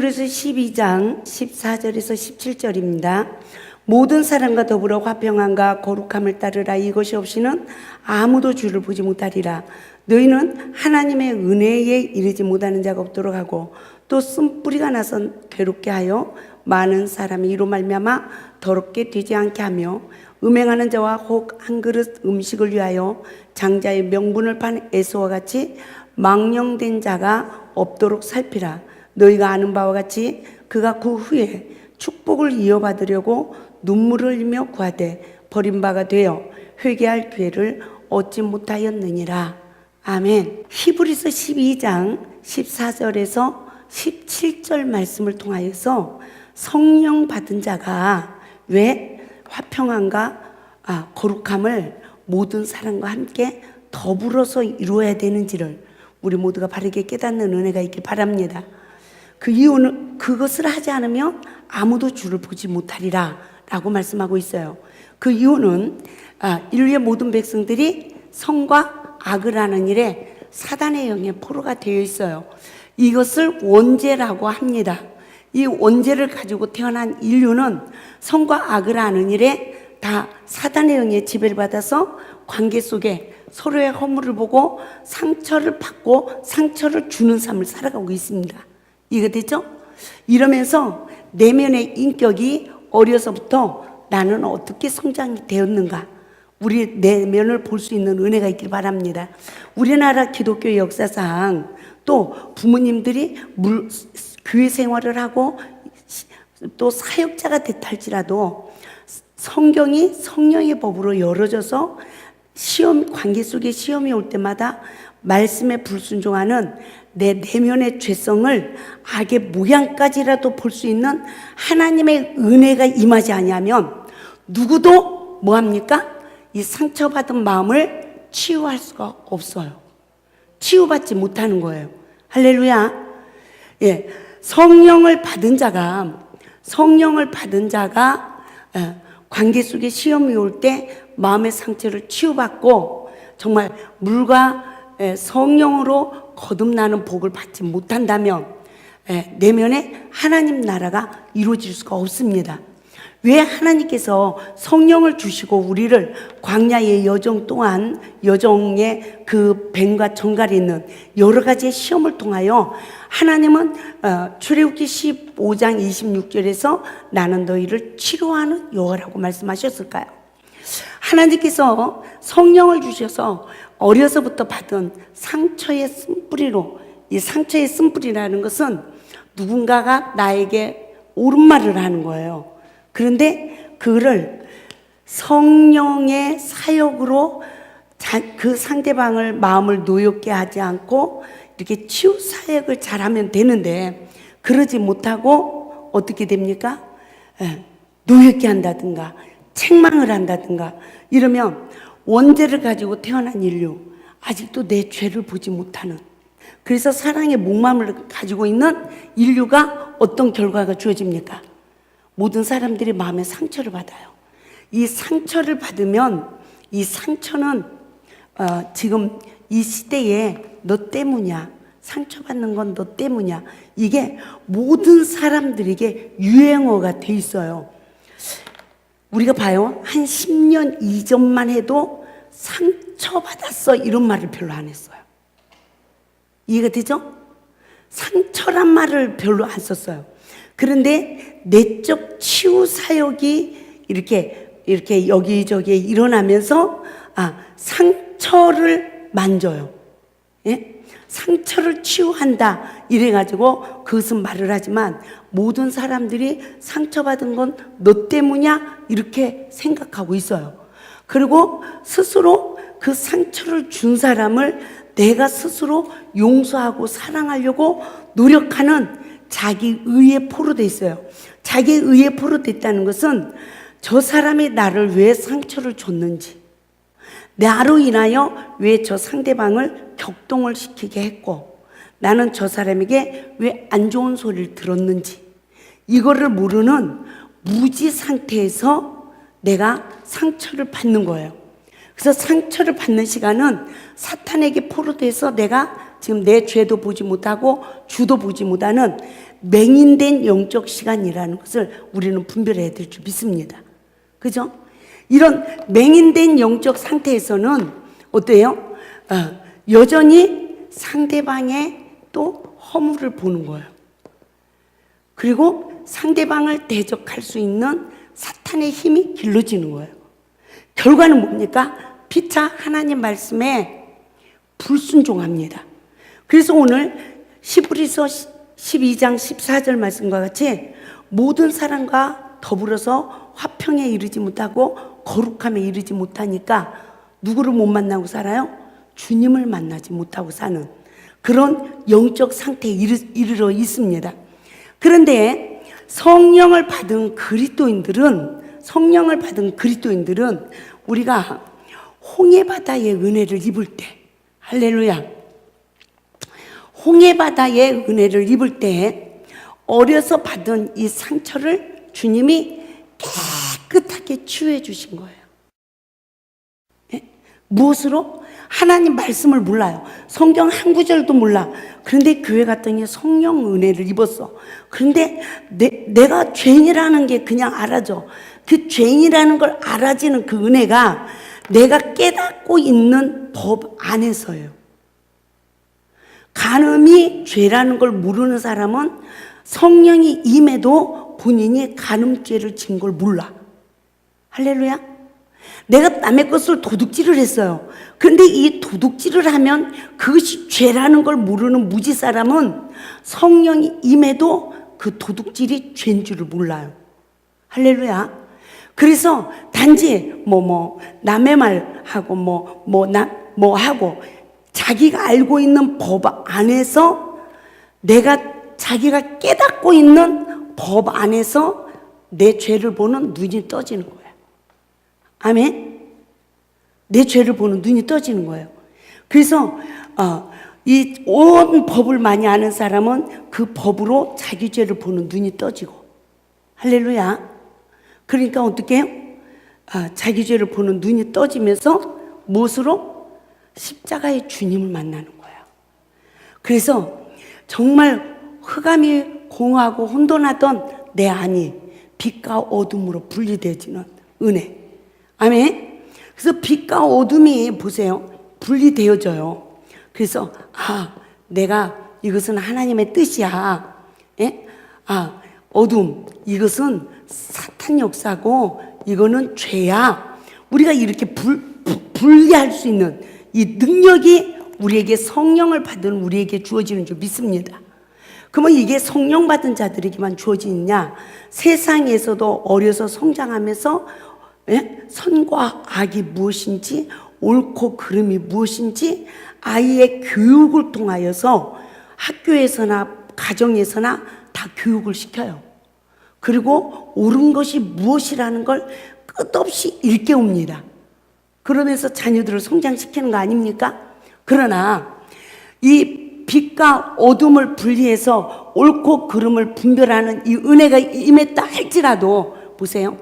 히브리서 12장 14절에서 17절입니다. 모든 사람과 더불어 화평함과 거룩함을 따르라. 이것이 없이는 아무도 주를 보지 못하리라. 너희는 하나님의 은혜에 이르지 못하는 자가 없도록 하고 또 쓴뿌리가 나서 괴롭게 하여 많은 사람이 이로 말미암아 더럽게 되지 않게 하며 음행하는 자와 혹 한 그릇 음식을 위하여 장자의 명분을 판 에서와 같이 망령된 자가 없도록 살피라. 너희가 아는 바와 같이 그가 그 후에 축복을 이어받으려고 눈물을 흘리며 구하되 버림바가 되어 회개할 기회를 얻지 못하였느니라. 아멘. 히브리서 12장 14절에서 17절 말씀을 통하여서 성령 받은 자가 왜 화평함과 거룩함을 모든 사람과 함께 더불어서 이루어야 되는지를 우리 모두가 바르게 깨닫는 은혜가 있길 바랍니다. 그 이유는 그것을 하지 않으면 아무도 주를 보지 못하리라 라고 말씀하고 있어요. 그 이유는 인류의 모든 백성들이 성과 악을 하는 일에 사단의 영에 포로가 되어 있어요. 이것을 원죄라고 합니다. 이 원죄를 가지고 태어난 인류는 성과 악을 하는 일에 다 사단의 영에 지배를 받아서 관계 속에 서로의 허물을 보고 상처를 받고 상처를 주는 삶을 살아가고 있습니다. 이해되죠? 이러면서 내면의 인격이 어려서부터 나는 어떻게 성장이 되었는가, 우리 내면을 볼 수 있는 은혜가 있길 바랍니다. 우리나라 기독교 역사상 또 부모님들이 교회 생활을 하고 또 사역자가 됐다 할지라도 성경이 성령의 법으로 열어져서 관계 속에 시험이 올 때마다 말씀에 불순종하는 내 내면의 죄성을 악의 모양까지라도 볼 수 있는 하나님의 은혜가 임하지 아니하면 누구도 뭐합니까? 이 상처받은 마음을 치유할 수가 없어요. 치유받지 못하는 거예요. 할렐루야. 예, 성령을 받은 자가 관계 속에 시험이 올 때 마음의 상처를 치유받고 정말 물과 성령으로 거듭나는 복을 받지 못한다면 내면에 하나님 나라가 이루어질 수가 없습니다. 왜 하나님께서 성령을 주시고 우리를 광야의 여정 동안 여정의 그 뱀과 정갈이 있는 여러 가지의 시험을 통하여 하나님은 출애굽기 15장 26절에서 나는 너희를 치료하는 여호와라고 말씀하셨을까요? 하나님께서 성령을 주셔서 어려서부터 받은 상처의 쓴뿌리로, 이 상처의 쓴뿌리라는 것은 누군가가 나에게 옳은 말을 하는 거예요. 그런데 그를 성령의 사역으로 그 상대방을 마음을 노엽게 하지 않고 이렇게 치유 사역을 잘하면 되는데 그러지 못하고 어떻게 됩니까? 노엽게 한다든가 책망을 한다든가 이러면 원죄를 가지고 태어난 인류, 아직도 내 죄를 보지 못하는, 그래서 사랑의 목마름을 가지고 있는 인류가 어떤 결과가 주어집니까? 모든 사람들이 마음에 상처를 받아요. 이 상처를 받으면 이 상처는 지금 이 시대에 너 때문이야, 상처받는 건 너 때문이야, 이게 모든 사람들에게 유행어가 돼 있어요. 우리가 봐요. 한 10년 이전만 해도 상처받았어 이런 말을 별로 안 했어요. 이해가 되죠? 상처란 말을 별로 안 썼어요. 그런데 내적 치유 사역이 이렇게 여기저기 일어나면서 상처를 만져요. 예? 상처를 치유한다 이래가지고 그것은 말을 하지만 모든 사람들이 상처받은 건 너 때문이야 이렇게 생각하고 있어요. 그리고 스스로 그 상처를 준 사람을 내가 스스로 용서하고 사랑하려고 노력하는 자기 의에 포로돼 있어요. 자기 의에 포로돼 있다는 것은 저 사람이 나를 왜 상처를 줬는지, 나로 인하여 왜 저 상대방을 격동을 시키게 했고 나는 저 사람에게 왜 안 좋은 소리를 들었는지, 이거를 모르는 무지 상태에서 내가 상처를 받는 거예요. 그래서 상처를 받는 시간은 사탄에게 포로돼서 내가 지금 내 죄도 보지 못하고 주도 보지 못하는 맹인된 영적 시간이라는 것을 우리는 분별해야 될 줄 믿습니다. 그죠? 이런 맹인된 영적 상태에서는 어때요? 여전히 상대방의 또 허물을 보는 거예요. 그리고 상대방을 대적할 수 있는 사탄의 힘이 길러지는 거예요. 결과는 뭡니까? 피차 하나님 말씀에 불순종합니다. 그래서 오늘 히브리서 12장 14절 말씀과 같이 모든 사람과 더불어서 화평에 이르지 못하고 거룩함에 이르지 못하니까 누구를 못 만나고 살아요? 주님을 만나지 못하고 사는 그런 영적 상태에 이르러 있습니다. 그런데 성령을 받은 그리스도인들은 우리가 홍해바다의 은혜를 입을 때, 할렐루야, 홍해바다의 은혜를 입을 때 어려서 받은 이 상처를 주님이 깨끗하게 치유해 주신 거예요. 예? 무엇으로? 하나님 말씀을 몰라요. 성경 한 구절도 몰라. 그런데 교회 갔더니 성령 은혜를 입었어. 그런데 내가 죄인이라는 게 그냥 알아져. 그 죄인이라는 걸 알아지는 그 은혜가 내가 깨닫고 있는 법 안에서예요. 간음이 죄라는 걸 모르는 사람은 성령이 임해도 본인이 간음죄를 진 걸 몰라. 할렐루야. 내가 남의 것을 도둑질을 했어요. 그런데 이 도둑질을 하면 그것이 죄라는 걸 모르는 무지 사람은 성령이 임해도 그 도둑질이 죄인 줄을 몰라요. 할렐루야. 그래서 단지 남의 말하고 하고 자기가 알고 있는 법 안에서 자기가 깨닫고 있는 법 안에서 내 죄를 보는 눈이 떠지는 거예요. 아멘? 내 죄를 보는 눈이 떠지는 거예요. 그래서 이 온 법을 많이 아는 사람은 그 법으로 자기 죄를 보는 눈이 떠지고, 할렐루야. 그러니까 어떻게 해요? 자기 죄를 보는 눈이 떠지면서 무엇으로? 십자가의 주님을 만나는 거예요. 그래서 정말 흑암이 공허하고 혼돈하던 내 안이 빛과 어둠으로 분리되어지는 은혜. 아멘. 그래서 빛과 어둠이 보세요. 분리되어져요. 그래서 내가 이것은 하나님의 뜻이야. 예? 어둠 이것은 사탄 역사고 이거는 죄야. 우리가 이렇게 분리할 수 있는 이 능력이 우리에게 성령을 받은 우리에게 주어지는 줄 믿습니다. 그러면 이게 성령 받은 자들에게만 주어지느냐? 세상에서도 어려서 성장하면서 선과 악이 무엇인지, 옳고 그름이 무엇인지 아이의 교육을 통하여서 학교에서나 가정에서나 다 교육을 시켜요. 그리고 옳은 것이 무엇이라는 걸 끝없이 일깨웁니다. 그러면서 자녀들을 성장시키는 거 아닙니까? 그러나 이 빛과 어둠을 분리해서 옳고 그름을 분별하는 이 은혜가 임했다 할지라도 보세요.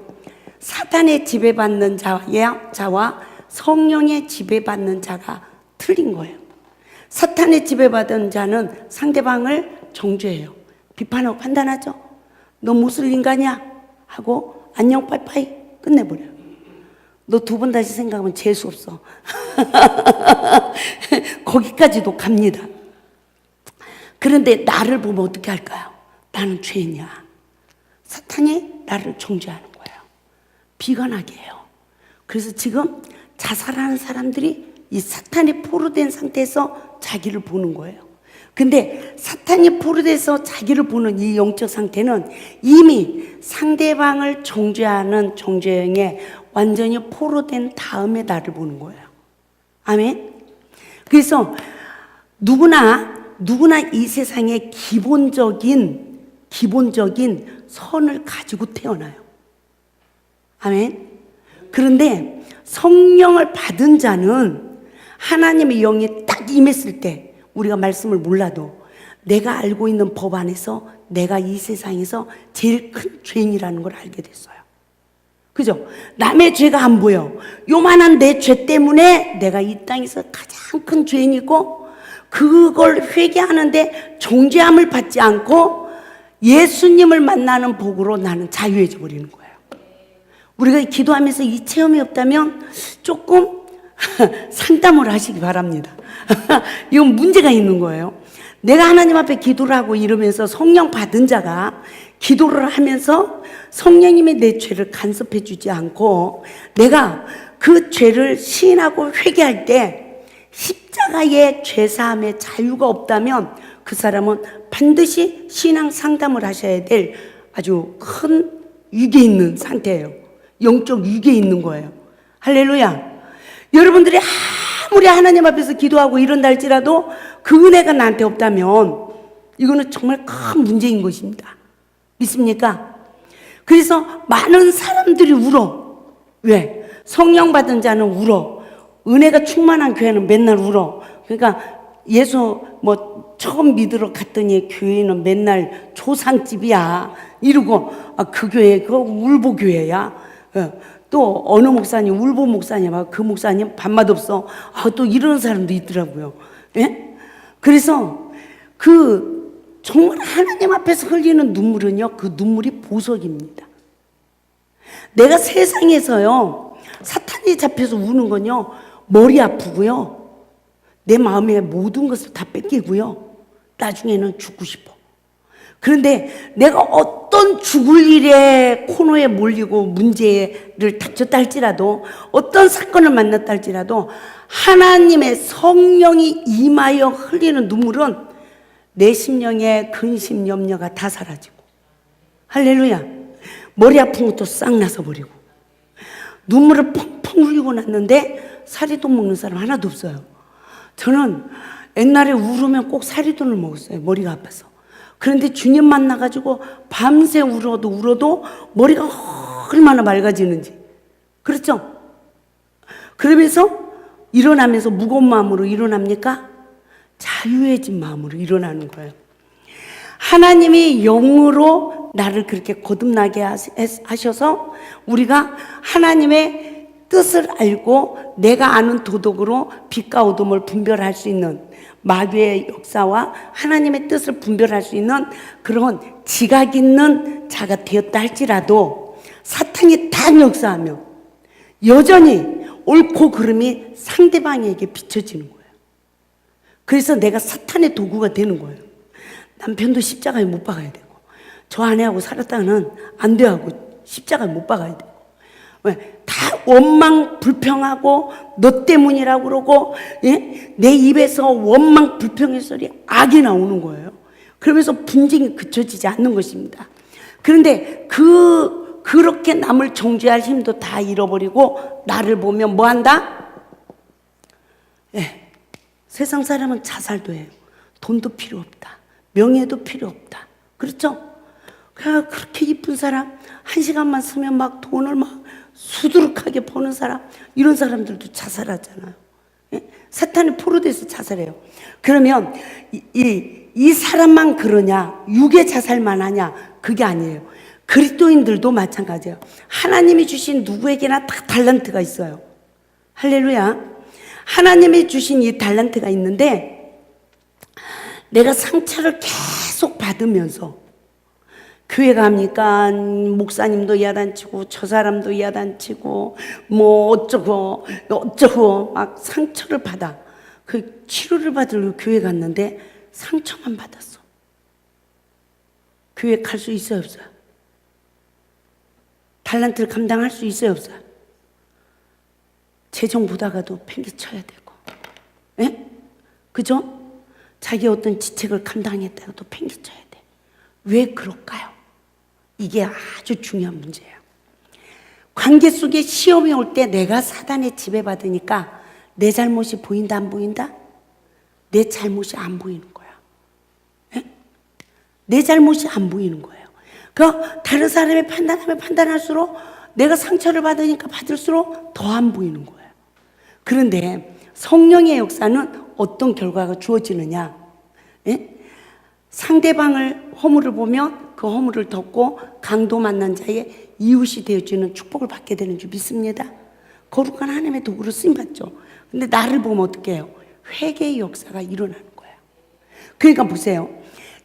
사탄의 지배받는 자와 성령의 지배받는 자가 틀린 거예요. 사탄의 지배받은 자는 상대방을 정죄해요. 비판하고 판단하죠. 너 무슨 인간이야? 하고 안녕 빠이빠이 끝내버려요. 너 두 번 다시 생각하면 재수 없어. 거기까지도 갑니다. 그런데 나를 보면 어떻게 할까요? 나는 죄인이야. 사탄이 나를 정죄하는 거예요. 비관하게 해요. 그래서 지금 자살하는 사람들이 이 사탄이 포로된 상태에서 자기를 보는 거예요. 근데 사탄이 포로돼서 자기를 보는 이 영적 상태는 이미 상대방을 정죄하는 정죄형에 완전히 포로된 다음에 나를 보는 거예요. 아멘. 그래서 누구나 이 세상에 기본적인 선을 가지고 태어나요. 아멘. 그런데 성령을 받은 자는 하나님의 영이 딱 임했을 때 우리가 말씀을 몰라도 내가 알고 있는 법 안에서 내가 이 세상에서 제일 큰 죄인이라는 걸 알게 됐어요. 그죠? 남의 죄가 안 보여. 요만한 내 죄 때문에 내가 이 땅에서 가장 큰 죄인이고 그걸 회개하는데 정죄함을 받지 않고 예수님을 만나는 복으로 나는 자유해져 버리는 거예요. 우리가 기도하면서 이 체험이 없다면 조금 상담을 하시기 바랍니다. 이건 문제가 있는 거예요. 내가 하나님 앞에 기도를 하고 이러면서 성령 받은 자가 기도를 하면서 성령님이 내 죄를 간섭해 주지 않고 내가 그 죄를 시인하고 회개할 때 십자가의 죄사함의 자유가 없다면 그 사람은 반드시 신앙 상담을 하셔야 될 아주 큰 위기에 있는 상태예요. 영적 위기에 있는 거예요. 할렐루야. 여러분들이 아무리 하나님 앞에서 기도하고 이런다 할지라도 그 은혜가 나한테 없다면 이거는 정말 큰 문제인 것입니다. 믿습니까? 그래서 많은 사람들이 울어. 왜? 성령 받은 자는 울어. 은혜가 충만한 교회는 맨날 울어. 그러니까 예수 처음 믿으러 갔더니 교회는 맨날 조상집이야 이러고 그 교회 그 울보 교회야. 또 어느 목사님 울보 목사님 그 목사님 밥맛 없어. 또 이런 사람도 있더라고요. 예? 그래서 정말 하나님 앞에서 흘리는 눈물은요, 그 눈물이 보석입니다. 내가 세상에서요 사탄이 잡혀서 우는 건요 머리 아프고요 내 마음의 모든 것을 다 뺏기고요 나중에는 죽고 싶어. 그런데 내가 어떤 죽을 일에 코너에 몰리고 문제를 닥쳤다 할지라도 어떤 사건을 만났다 할지라도 하나님의 성령이 임하여 흘리는 눈물은 내 심령의 근심 염려가 다 사라지고 할렐루야. 머리 아픈 것도 싹 나서 버리고 눈물을 펑펑 흘리고 났는데 사리돈 먹는 사람 하나도 없어요. 저는 옛날에 울으면 꼭 사리돈을 먹었어요. 머리가 아파서. 그런데 주님 만나가지고 밤새 울어도 머리가 얼마나 맑아지는지. 그렇죠? 그러면서 일어나면서 무거운 마음으로 일어납니까? 자유해진 마음으로 일어나는 거예요. 하나님이 영으로 나를 그렇게 거듭나게 하셔서 우리가 하나님의 뜻을 알고 내가 아는 도덕으로 빛과 어둠을 분별할 수 있는 마귀의 역사와 하나님의 뜻을 분별할 수 있는 그런 지각 있는 자가 되었다 할지라도 사탄이 다 역사하며 여전히 옳고 그름이 상대방에게 비춰지는 거예요. 그래서 내가 사탄의 도구가 되는 거예요. 남편도 십자가에 못 박아야 되고 저 아내하고 살았다가는 안 돼 하고 십자가에 못 박아야 되고 왜? 다 원망 불평하고 너 때문이라고 그러고 예? 내 입에서 원망 불평의 소리 악이 나오는 거예요. 그러면서 분쟁이 그쳐지지 않는 것입니다. 그런데 그렇게 남을 정죄할 힘도 다 잃어버리고 나를 보면 뭐 한다? 예. 세상 사람은 자살도 해요. 돈도 필요 없다. 명예도 필요 없다. 그렇죠? 그렇게 이쁜 사람 한 시간만 쓰면 막 돈을 막 수두룩하게 버는 사람 이런 사람들도 자살하잖아요. 예? 사탄이 포로돼서 자살해요. 그러면 이 사람만 그러냐 육의 자살만 하냐 그게 아니에요. 그리스도인들도 마찬가지예요. 하나님이 주신 누구에게나 다 달란트가 있어요. 할렐루야. 하나님이 주신 이 달란트가 있는데 내가 상처를 계속 받으면서 교회 갑니까? 목사님도 야단치고 저 사람도 야단치고 뭐 어쩌고 막 상처를 받아. 그 치료를 받으러 교회 갔는데 상처만 받았어. 교회 갈 수 있어요 없어요? 달란트를 감당할 수 있어요 없어요? 재정 보다가도 팽개쳐야 되고 예? 그죠? 자기 어떤 지책을 감당했다가도 팽개쳐야 돼. 왜 그럴까요? 이게 아주 중요한 문제예요. 관계 속에 시험이 올 때 내가 사단에 지배받으니까 내 잘못이 보인다 안 보인다? 내 잘못이 안 보이는 거야. 예? 내 잘못이 안 보이는 거예요. 다른 사람이 판단하면 판단할수록 내가 상처를 받으니까 받을수록 더 안 보이는 거예요. 그런데 성령의 역사는 어떤 결과가 주어지느냐? 예? 상대방을 허물을 보면 그 허물을 덮고 강도 만난 자의 이웃이 되어주는 축복을 받게 되는 줄 믿습니다. 거룩한 하나님의 도구로 쓰임받죠. 근데 나를 보면 어떻게 해요? 회개의 역사가 일어나는 거예요. 그러니까 보세요.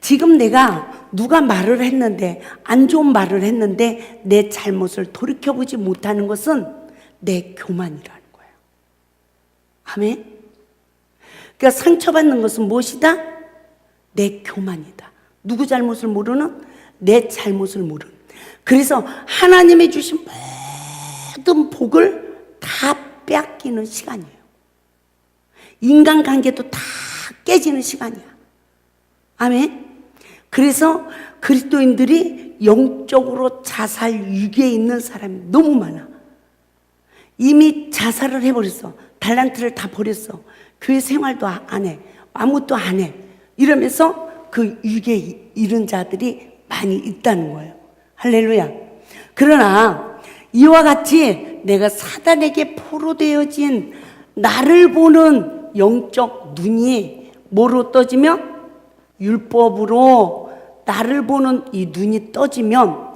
지금 내가 누가 말을 했는데, 안 좋은 말을 했는데 내 잘못을 돌이켜보지 못하는 것은 내 교만이라는 거예요. 아멘. 그러니까 상처받는 것은 무엇이다? 내 교만이다. 누구 잘못을 모르는? 내 잘못을 모르는. 그래서 하나님이 주신 모든 복을 다 빼앗기는 시간이에요. 인간관계도 다 깨지는 시간이야. 아멘. 그래서 그리스도인들이 영적으로 자살 위기에 있는 사람이 너무 많아. 이미 자살을 해버렸어. 달란트를 다 버렸어. 교회 생활도 안 해. 아무것도 안 해. 이러면서 그 위기에 이른 자들이 많이 있다는 거예요. 할렐루야. 그러나 이와 같이 내가 사단에게 포로되어진 나를 보는 영적 눈이 뭐로 떠지면? 율법으로 나를 보는 이 눈이 떠지면,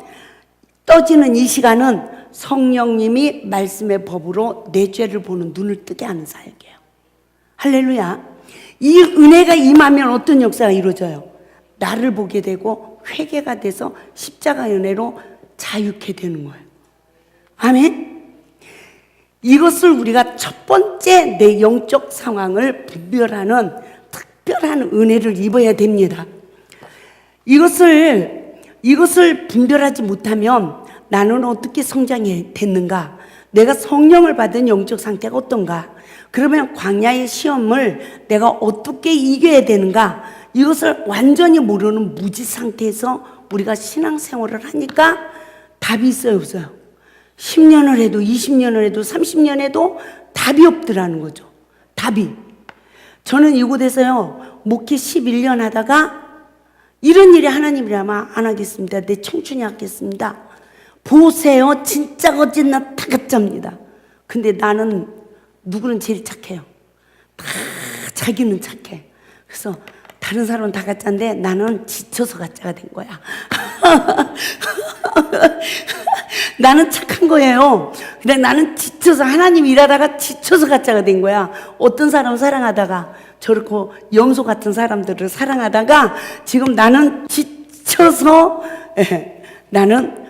떠지는 이 시간은 성령님이 말씀의 법으로 내 죄를 보는 눈을 뜨게 하는 사역이에요. 할렐루야. 이 은혜가 임하면 어떤 역사가 이루어져요? 나를 보게 되고 회개가 돼서 십자가 은혜로 자유케 되는 거예요. 아멘. 이것을 우리가 첫 번째 내 영적 상황을 분별하는 특별한 은혜를 입어야 됩니다. 이것을 분별하지 못하면 나는 어떻게 성장이 됐는가? 내가 성령을 받은 영적 상태가 어떤가? 그러면 광야의 시험을 내가 어떻게 이겨야 되는가? 이것을 완전히 모르는 무지 상태에서 우리가 신앙생활을 하니까 답이 있어요, 없어요? 10년을 해도 20년을 해도 30년 해도 답이 없더라는 거죠. 답이. 저는 이곳에서요 목회 11년 하다가 이런 일이 하나님이라면 안 하겠습니다. 내 청춘이 하겠습니다. 보세요, 진짜 거짓말 다 가짜입니다. 근데 나는 누구는 제일 착해요. 다 자기는 착해. 그래서 다른 사람은 다 가짜인데 나는 지쳐서 가짜가 된 거야. 나는 착한 거예요. 근데 나는 지쳐서, 하나님 일하다가 지쳐서 가짜가 된 거야. 어떤 사람을 사랑하다가, 저렇게 염소 같은 사람들을 사랑하다가 지금 나는 지쳐서 나는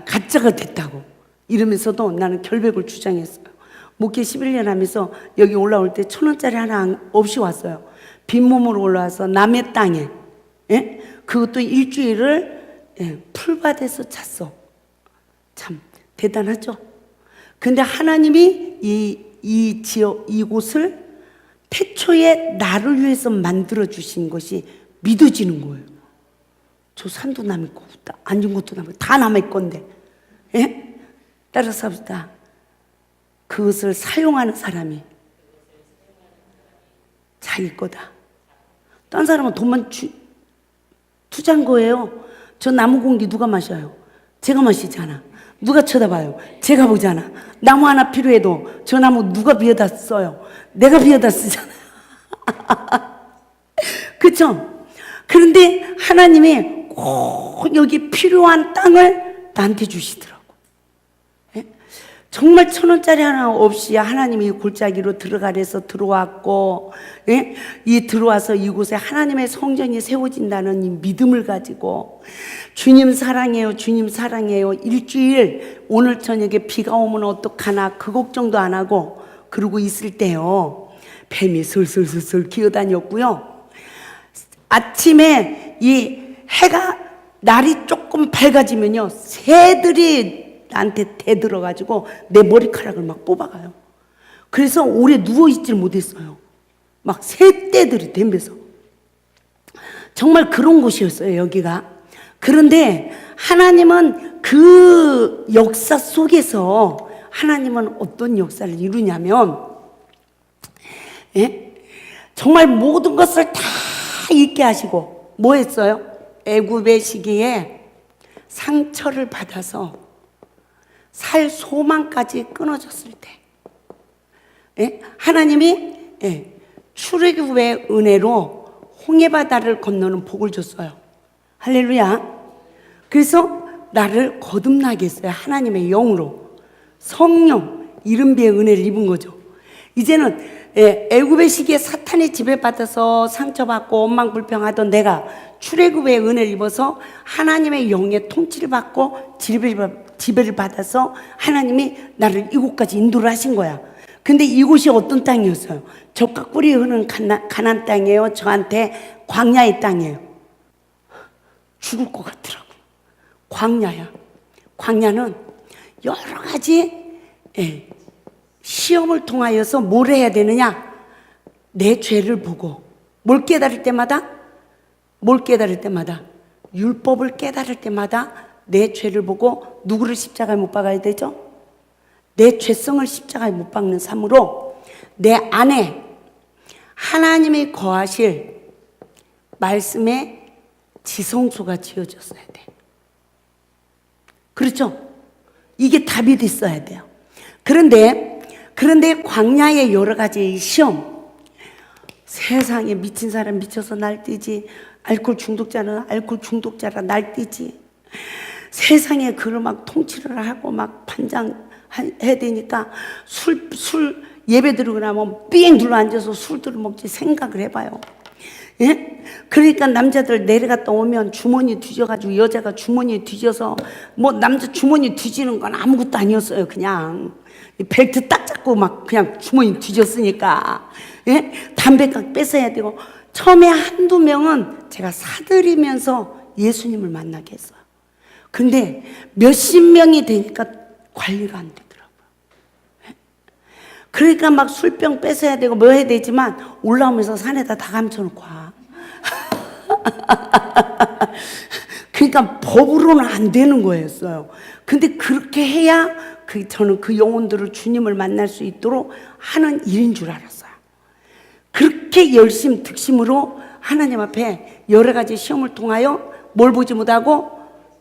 가짜가 됐다고 이러면서도 나는 결백을 주장했어요. 목회 11년 하면서 여기 올라올 때 1,000원짜리 하나 없이 왔어요. 빈몸으로 올라와서 남의 땅에, 예? 그것도 일주일을 풀밭에서 잤어. 참 대단하죠. 근데 하나님이 이 지역, 이곳을 태초에 나를 위해서 만들어 주신 것이 믿어지는 거예요. 저 산도 남의 거, 앉은 것도 남의 거, 다 남의 건데, 예? 따라서 합시다. 그것을 사용하는 사람이 자기 거다. 딴 사람은 돈만 투자한 거예요. 저 나무 공기 누가 마셔요? 제가 마시잖아. 누가 쳐다봐요? 제가 보잖아. 나무 하나 필요해도 저 나무 누가 비워다 써요? 내가 비워다 쓰잖아. 그쵸? 그런데 하나님이 꼭 여기 필요한 땅을 나한테 주시더라고. 예? 정말 1,000원짜리 하나 없이 하나님이 골짜기로 들어가래서 들어왔고, 예? 이 들어와서 이곳에 하나님의 성전이 세워진다는 이 믿음을 가지고 주님 사랑해요, 주님 사랑해요. 일주일 오늘 저녁에 비가 오면 어떡하나 그 걱정도 안 하고 그러고 있을 때요, 뱀이 슬슬슬슬 기어다녔고요. 아침에 이 해가, 날이 조금 밝아지면요, 새들이 나한테 대들어가지고 내 머리카락을 막 뽑아가요. 그래서 오래 누워있질 못했어요. 막 새떼들이 댐벼서. 정말 그런 곳이었어요, 여기가. 그런데 하나님은 그 역사 속에서 하나님은 어떤 역사를 이루냐면, 예? 정말 모든 것을 다 잊게 하시고 뭐 했어요? 애굽의 시기에 상처를 받아서 살 소망까지 끊어졌을 때, 예? 하나님이 출애굽의 은혜로 홍해바다를 건너는 복을 줬어요. 할렐루야. 그래서 나를 거듭나게 했어요. 하나님의 영으로. 성령, 이른비의 은혜를 입은 거죠. 이제는 애굽의 시기에 사탄의 지배받아서 상처받고 원망불평하던 내가 출애굽의 은혜를 입어서 하나님의 영의 통치를 받고 지배를 받아서 하나님이 나를 이곳까지 인도를 하신 거야. 근데 이곳이 어떤 땅이었어요? 젖과 꿀이 흐르는 가나안 땅이에요. 저한테 광야의 땅이에요. 죽을 것 같더라고. 광야야. 광야는 여러 가지 시험을 통하여서 뭘 해야 되느냐? 내 죄를 보고 뭘 깨달을 때마다? 율법을 깨달을 때마다 내 죄를 보고 누구를 십자가에 못 박아야 되죠? 내 죄성을 십자가에 못 박는 삶으로 내 안에 하나님이 거하실 말씀의 지성소가 지어졌어야 돼. 그렇죠? 이게 답이 됐어야 돼요. 그런데 광야의 여러 가지 시험, 세상에 미친 사람 미쳐서 날뛰지, 알코올 중독자는 알코올 중독자라 날뛰지, 세상에 그걸 막 통치를 하고 막 반장해야 되니까 술 예배 드리고 나면 삥 둘러 앉아서 술들을 먹지. 생각을 해봐요. 예? 그러니까 남자들 내려갔다 오면 주머니 뒤져가지고 여자가 주머니 뒤져서 뭐 남자 주머니 뒤지는 건 아무것도 아니었어요. 그냥 벨트 딱 잡고 막 그냥 주머니 뒤졌으니까. 예? 담배값 뺏어야 되고. 처음에 한두 명은 제가 사들이면서 예수님을 만나게 했어요. 근데 몇십 명이 되니까 관리가 안 되더라고요. 예? 그러니까 막 술병 뺏어야 되고 뭐 해야 되지만 올라오면서 산에다 다 감춰놓고 와. 그러니까 법으로는 안 되는 거였어요. 근데 그렇게 해야 저는 그 영혼들을 주님을 만날 수 있도록 하는 일인 줄 알았어요. 그렇게 열심 득심으로 하나님 앞에 여러 가지 시험을 통하여 뭘 보지 못하고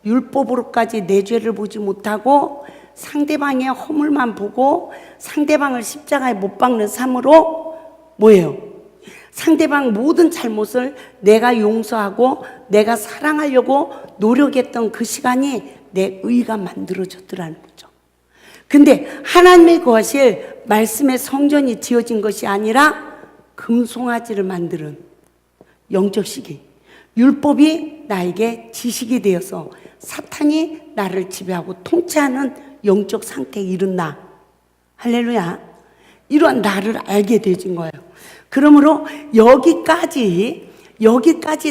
율법으로까지 내 죄를 보지 못하고 상대방의 허물만 보고 상대방을 십자가에 못 박는 삶으로 뭐예요? 상대방 모든 잘못을 내가 용서하고 내가 사랑하려고 노력했던 그 시간이 내 의가 만들어졌더라는 거죠. 근데 하나님의 거하실 말씀의 성전이 지어진 것이 아니라 금송아지를 만드는 영적 시기, 율법이 나에게 지식이 되어서 사탄이 나를 지배하고 통치하는 영적 상태에 이른 나. 할렐루야. 이러한 나를 알게 되진 거예요. 그러므로 여기까지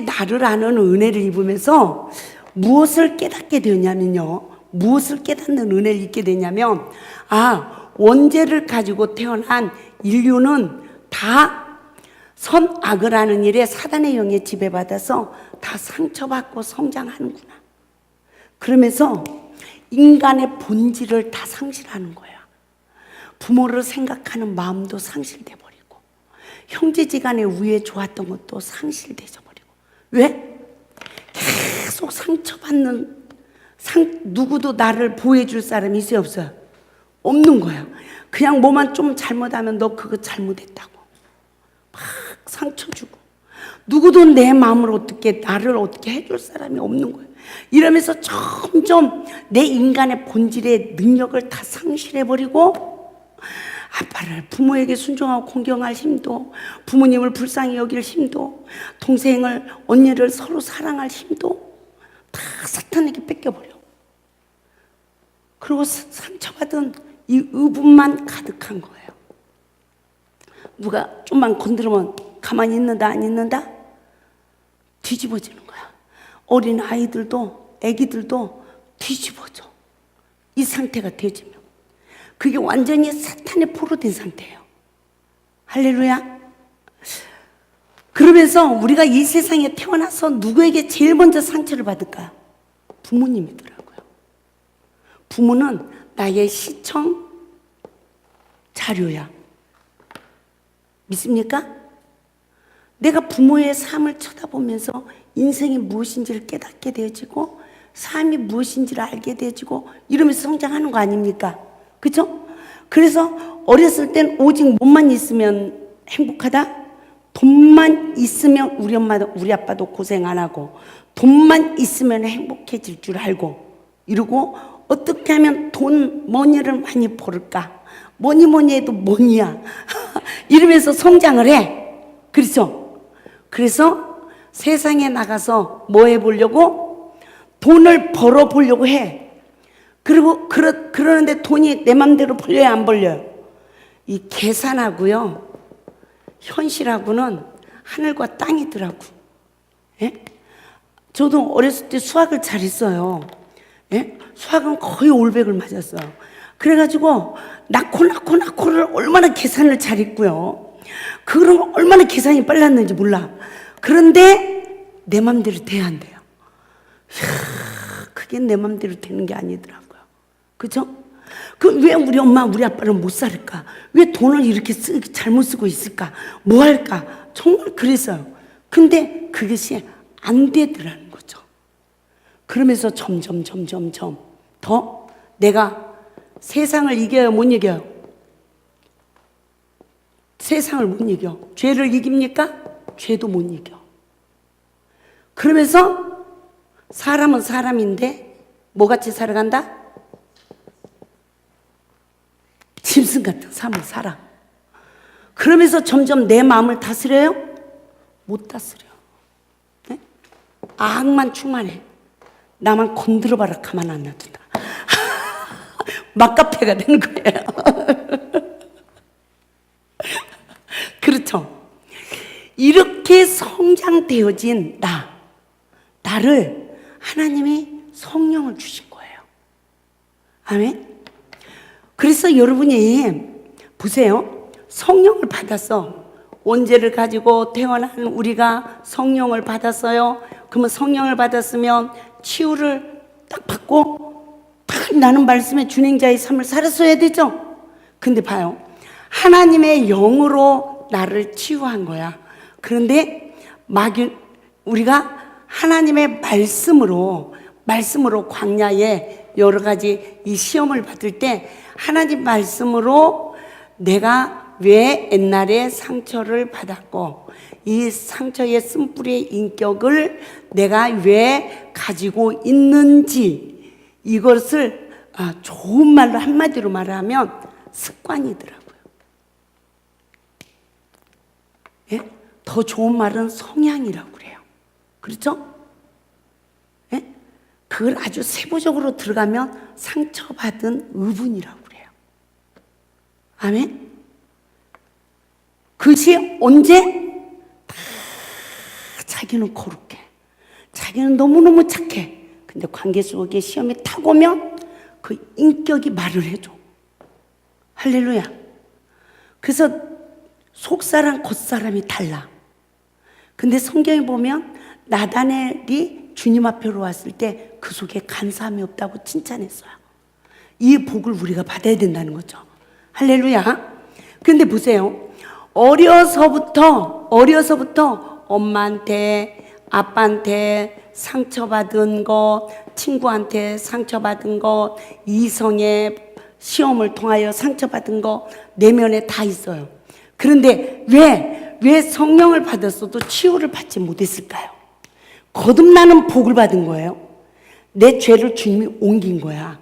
나를 아는 은혜를 입으면서 무엇을 깨닫게 되냐면요. 무엇을 깨닫는 은혜를 입게 되냐면, 원죄를 가지고 태어난 인류는 다 선악을 하는 일에 사단의 영에 지배받아서 다 상처받고 성장하는구나. 그러면서 인간의 본질을 다 상실하는 거야. 부모를 생각하는 마음도 상실돼 버리고, 형제지간의 우애 좋았던 것도 상실되어 버리고. 왜? 계속 상처받는, 누구도 나를 보호해줄 사람이 있어요, 없어요? 없는 거야. 그냥 뭐만 좀 잘못하면 너 그거 잘못했다고 막 상처 주고, 누구도 내 마음을 나를 어떻게 해줄 사람이 없는 거예요. 이러면서 점점 내 인간의 본질의 능력을 다 상실해버리고, 아빠를 부모에게 순종하고 공경할 힘도, 부모님을 불쌍히 여길 힘도, 동생을 언니를 서로 사랑할 힘도 다 사탄에게 뺏겨버려. 그리고 상처받은 이 의분만 가득한 거예요. 누가 좀만 건드리면 가만히 있는다 안 있는다? 뒤집어지는 거야. 어린 아이들도 애기들도 뒤집어져. 이 상태가 되지면 그게 완전히 사탄의 포로 된 상태예요. 할렐루야. 그러면서 우리가 이 세상에 태어나서 누구에게 제일 먼저 상처를 받을까? 부모님이더라고요. 부모는 나의 시청 자료야. 믿습니까? 내가 부모의 삶을 쳐다보면서 인생이 무엇인지를 깨닫게 되어지고 삶이 무엇인지를 알게 되어지고 이러면서 성장하는 거 아닙니까? 그죠? 그래서 어렸을 땐 오직 몸만 있으면 행복하다? 돈만 있으면 우리 아빠도 고생 안 하고 돈만 있으면 행복해질 줄 알고 이러고 어떻게 하면 머니를 많이 벌을까? 뭐니 해도 뭐니야. 이러면서 성장을 해. 그렇죠? 그래서 세상에 나가서 뭐 해보려고? 돈을 벌어보려고 해. 그리고 그러는데 돈이 내 맘대로 벌려요, 안 벌려요? 이 계산하고요, 현실하고는 하늘과 땅이더라고. 예? 저도 어렸을 때 수학을 잘했어요. 예? 수학은 거의 올백을 맞았어요. 그래가지고 낳고를 얼마나 계산을 잘했고요. 그런 거 얼마나 계산이 빨랐는지 몰라. 그런데 내 맘대로 돼야 한대요. 이야, 그게 내 맘대로 되는 게 아니더라고요. 그죠? 왜 우리 엄마, 우리 아빠는 못 살을까? 왜 돈을 이렇게 잘못 쓰고 있을까? 뭐 할까? 정말 그랬어요. 근데 그것이 안 되더라는 거죠. 그러면서 점점 더 내가 세상을 이겨요, 못 이겨요? 세상을 못 이겨. 죄를 이깁니까? 죄도 못 이겨. 그러면서 사람은 사람인데 뭐같이 살아간다? 짐승 같은 삶을 살아. 그러면서 점점 내 마음을 다스려요? 못 다스려. 네? 악만 충만해. 나만 건드려봐라 가만 안 놔둔다. 막가패가 되는 거예요. 그렇죠? 이렇게 성장되어진 나를 하나님이 성령을 주신 거예요. 아멘? 그래서 여러분이 보세요. 성령을 받았어. 원죄를 가지고 태어난 우리가 성령을 받았어요. 그러면 성령을 받았으면 치유를 딱 받고 딱 나는 말씀의 준행자의 삶을 살았어야 되죠. 근데 봐요. 하나님의 영으로 나를 치유한 거야. 그런데 우리가 하나님의 말씀으로 광야에 여러 가지 이 시험을 받을 때 하나님 말씀으로 내가 왜 옛날에 상처를 받았고 이 상처의 쓴뿌리의 인격을 내가 왜 가지고 있는지 이것을 좋은 말로 한마디로 말하면 습관이더라고요. 예? 더 좋은 말은 성향이라고 그래요. 그렇죠? 예? 그걸 아주 세부적으로 들어가면 상처받은 의분이라고 그래요. 아멘? 그것이 언제? 다 자기는 거룩해. 자기는 너무너무 착해. 근데 관계 속에 시험이 탁 오면 그 인격이 말을 해줘. 할렐루야. 그래서 속사람 겉사람이 달라. 근데 성경에 보면 나다넬이 주님 앞으로 왔을 때 그 속에 간사함이 없다고 칭찬했어요. 이 복을 우리가 받아야 된다는 거죠. 할렐루야. 근데 보세요. 어려서부터 엄마한테 아빠한테 상처받은 것, 친구한테 상처받은 것, 이성의 시험을 통하여 상처받은 것 내면에 다 있어요. 그런데 왜 성령을 받았어도 치유를 받지 못했을까요? 거듭나는 복을 받은 거예요. 내 죄를 주님이 옮긴 거야.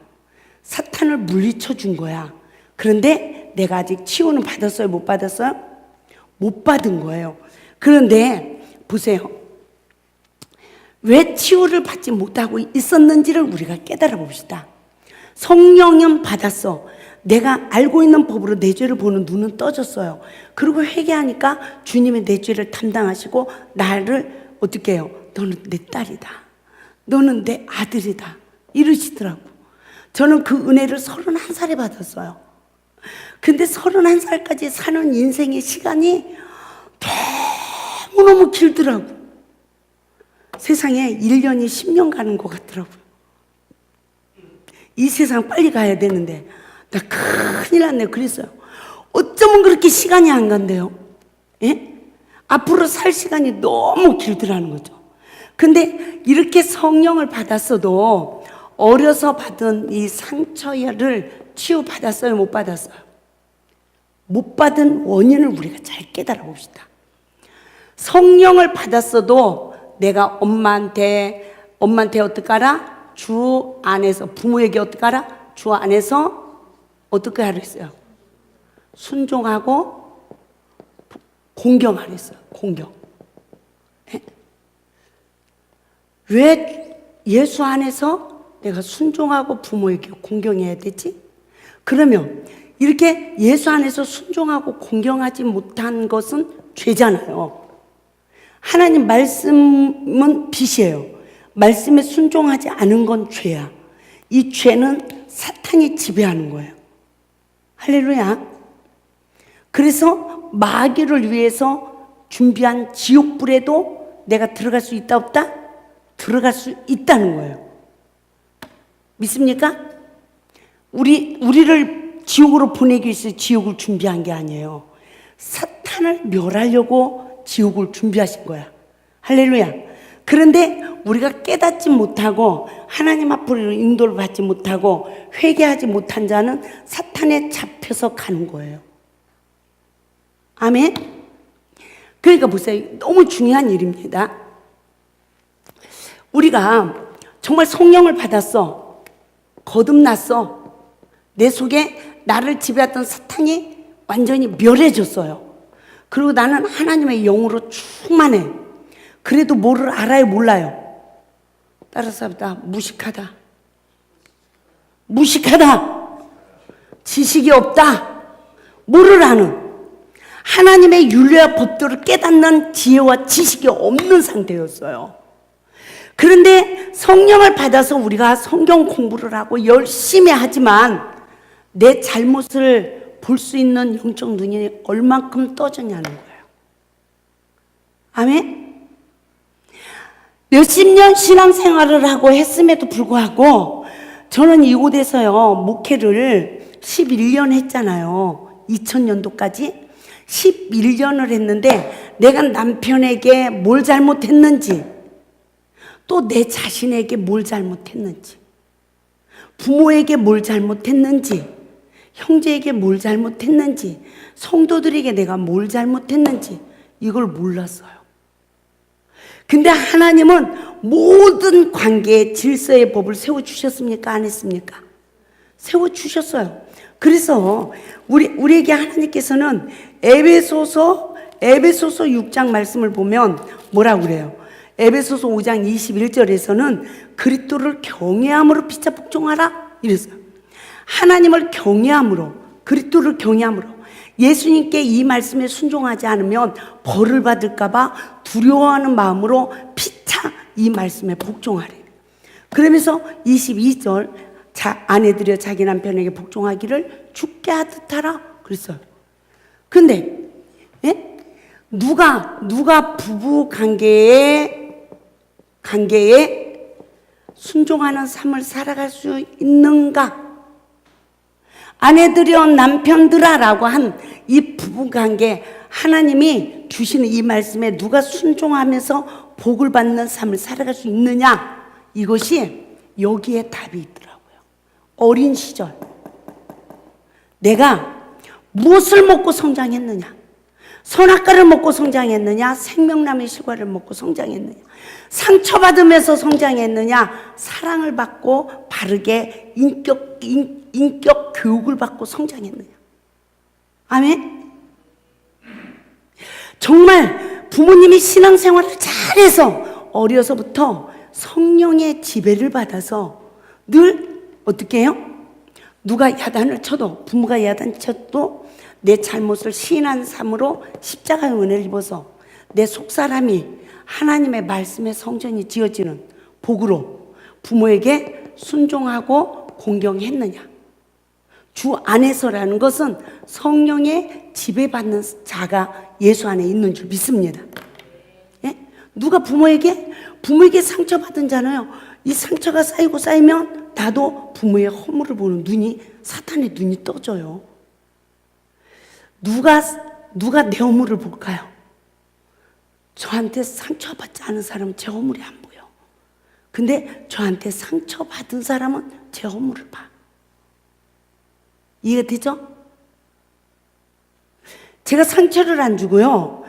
사탄을 물리쳐 준 거야. 그런데 내가 아직 치유는 받았어요? 못 받았어요? 못 받은 거예요. 그런데 보세요. 왜 치유를 받지 못하고 있었는지를 우리가 깨달아 봅시다. 성령은 받았어. 내가 알고 있는 법으로 내 죄를 보는 눈은 떠졌어요. 그리고 회개하니까 주님이 내 죄를 담당하시고 나를 어떻게 해요? 너는 내 딸이다. 너는 내 아들이다. 이러시더라고. 저는 그 은혜를 31살에 받았어요. 근데 31살까지 사는 인생의 시간이 너무너무 길더라고. 세상에 1년이 10년 가는 것 같더라고요. 이 세상 빨리 가야 되는데 나 큰일 났네. 그랬어요. 어쩌면 그렇게 시간이 안 간대요. 예? 앞으로 살 시간이 너무 길더라는 거죠. 근데 이렇게 성령을 받았어도 어려서 받은 이 상처를 치유받았어요? 못 받았어요? 못 받은 원인을 우리가 잘 깨달아 봅시다. 성령을 받았어도 내가 엄마한테 어떡하라? 주 안에서 부모에게 어떡하라? 주 안에서 어떻게 하랬어요? 순종하고 공경 안 했어요. 공경. 왜 예수 안에서 내가 순종하고 부모에게 공경해야 되지? 그러면 이렇게 예수 안에서 순종하고 공경하지 못한 것은 죄잖아요. 하나님 말씀은 빛이에요. 말씀에 순종하지 않은 건 죄야. 이 죄는 사탄이 지배하는 거예요. 할렐루야. 그래서 마귀를 위해서 준비한 지옥불에도 내가 들어갈 수 있다 없다? 들어갈 수 있다는 거예요. 믿습니까? 우리를 지옥으로 보내기 위해서 지옥을 준비한 게 아니에요. 사탄을 멸하려고 지옥을 준비하신 거야. 할렐루야. 그런데 우리가 깨닫지 못하고 하나님 앞으로 인도를 받지 못하고 회개하지 못한 자는 사탄에 잡혀서 가는 거예요. 아멘. 그러니까 보세요. 너무 중요한 일입니다. 우리가 정말 성령을 받았어. 거듭났어. 내 속에 나를 지배했던 사탄이 완전히 멸해졌어요. 그리고 나는 하나님의 영으로 충만해. 그래도 뭐를 알아요, 몰라요? 따라서 합니다. 무식하다. 무식하다. 지식이 없다. 뭐를 아는? 하나님의 윤리와 법도를 깨닫는 지혜와 지식이 없는 상태였어요. 그런데 성령을 받아서 우리가 성경 공부를 하고 열심히 하지만 내 잘못을 볼 수 있는 영적 눈이 얼만큼 떠졌냐는 거예요. 아멘? 몇십 년 신앙생활을 하고 했음에도 불구하고 저는 이곳에서요 목회를 11년 했잖아요. 2000년도까지 11년을 했는데 내가 남편에게 뭘 잘못했는지 또 내 자신에게 뭘 잘못했는지 부모에게 뭘 잘못했는지 형제에게 뭘 잘못했는지 성도들에게 내가 뭘 잘못했는지 이걸 몰랐어요. 근데 하나님은 모든 관계의 질서의 법을 세워주셨습니까? 안 했습니까? 세워주셨어요. 그래서 우리에게 하나님께서는 에베소서 6장 말씀을 보면 뭐라고 그래요? 에베소서 5장 21절에서는 그리스도를 경외함으로 피차 복종하라 이랬어요. 하나님을 경외함으로, 그리스도를 경외함으로, 예수님께 이 말씀에 순종하지 않으면 벌을 받을까 봐 두려워하는 마음으로 피차 이 말씀에 복종하래. 그러면서 22절 아내들여 자기 남편에게 복종하기를 죽게 하듯 하라 그랬어요. 근데 누가 부부 관계에 순종하는 삶을 살아갈 수 있는가? 아내들여 남편들아라고 한 이 부부관계 하나님이 주시는 이 말씀에 누가 순종하면서 복을 받는 삶을 살아갈 수 있느냐? 이것이 여기에 답이 있더라고요. 어린 시절 내가 무엇을 먹고 성장했느냐? 선악과를 먹고 성장했느냐? 생명나무의 실과를 먹고 성장했느냐? 상처받으면서 성장했느냐? 사랑을 받고 바르게 인격 교육을 받고 성장했느냐? 아멘? 정말 부모님이 신앙생활을 잘해서 어려서부터 성령의 지배를 받아서 늘 어떻게 해요? 누가 야단을 쳐도 부모가 야단 쳐도 내 잘못을 시인한 삶으로 십자가의 은혜를 입어서 내 속사람이 하나님의 말씀의 성전이 지어지는 복으로 부모에게 순종하고 공경했느냐? 주 안에서라는 것은 성령의 지배받는 자가 예수 안에 있는 줄 믿습니다. 예? 누가 부모에게 상처받은 자는요, 이 상처가 쌓이고 쌓이면 나도 부모의 허물을 보는 눈이, 사탄의 눈이 떠져요. 누가 내 허물을 볼까요? 저한테 상처받지 않은 사람은 제 허물이 안 보여. 근데 저한테 상처받은 사람은 제 허물을 봐. 이해가 되죠? 제가 상처를 안 주고요,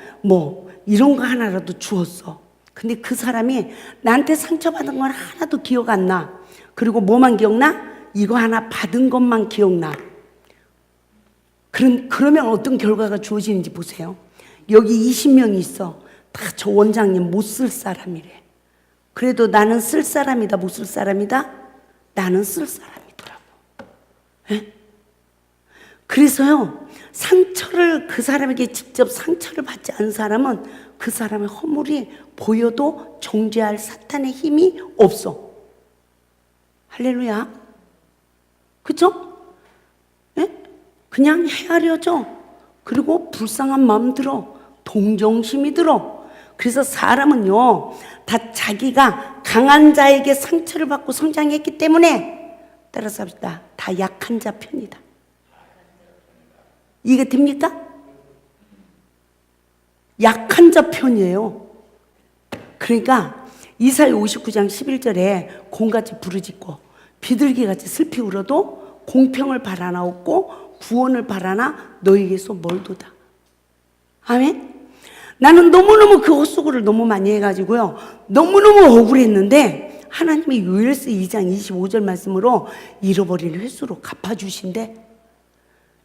이런 거 하나라도 주었어. 근데 그 사람이 나한테 상처받은 건 하나도 기억 안 나. 그리고 뭐만 기억나? 이거 하나 받은 것만 기억나. 그러면 어떤 결과가 주어지는지 보세요. 여기 20명이 있어. 다 저 원장님 못 쓸 사람이래. 그래도 나는 쓸 사람이다, 못 쓸 사람이다? 나는 쓸 사람이더라고. 예? 그래서요, 상처를, 그 사람에게 직접 상처를 받지 않은 사람은 그 사람의 허물이 보여도 정죄할 사탄의 힘이 없어. 할렐루야. 그쵸? 예? 그냥 헤아려져. 그리고 불쌍한 마음 들어. 동정심이 들어. 그래서 사람은요, 다 자기가 강한 자에게 상처를 받고 성장했기 때문에, 따라서 합시다, 다 약한 자 편이다. 이게 됩니까? 약한 자 편이에요. 그러니까 이사야 59장 11절에 곰같이 부르짖고 비둘기같이 슬피 울어도 공평을 바라나옵고 구원을 바라나 너희에게서 멀도다. 아멘. 나는 너무너무 그 헛수고를 너무 많이 해가지고요, 너무너무 억울했는데 하나님이 요엘서 2장 25절 말씀으로 잃어버린 횟수로 갚아주신대.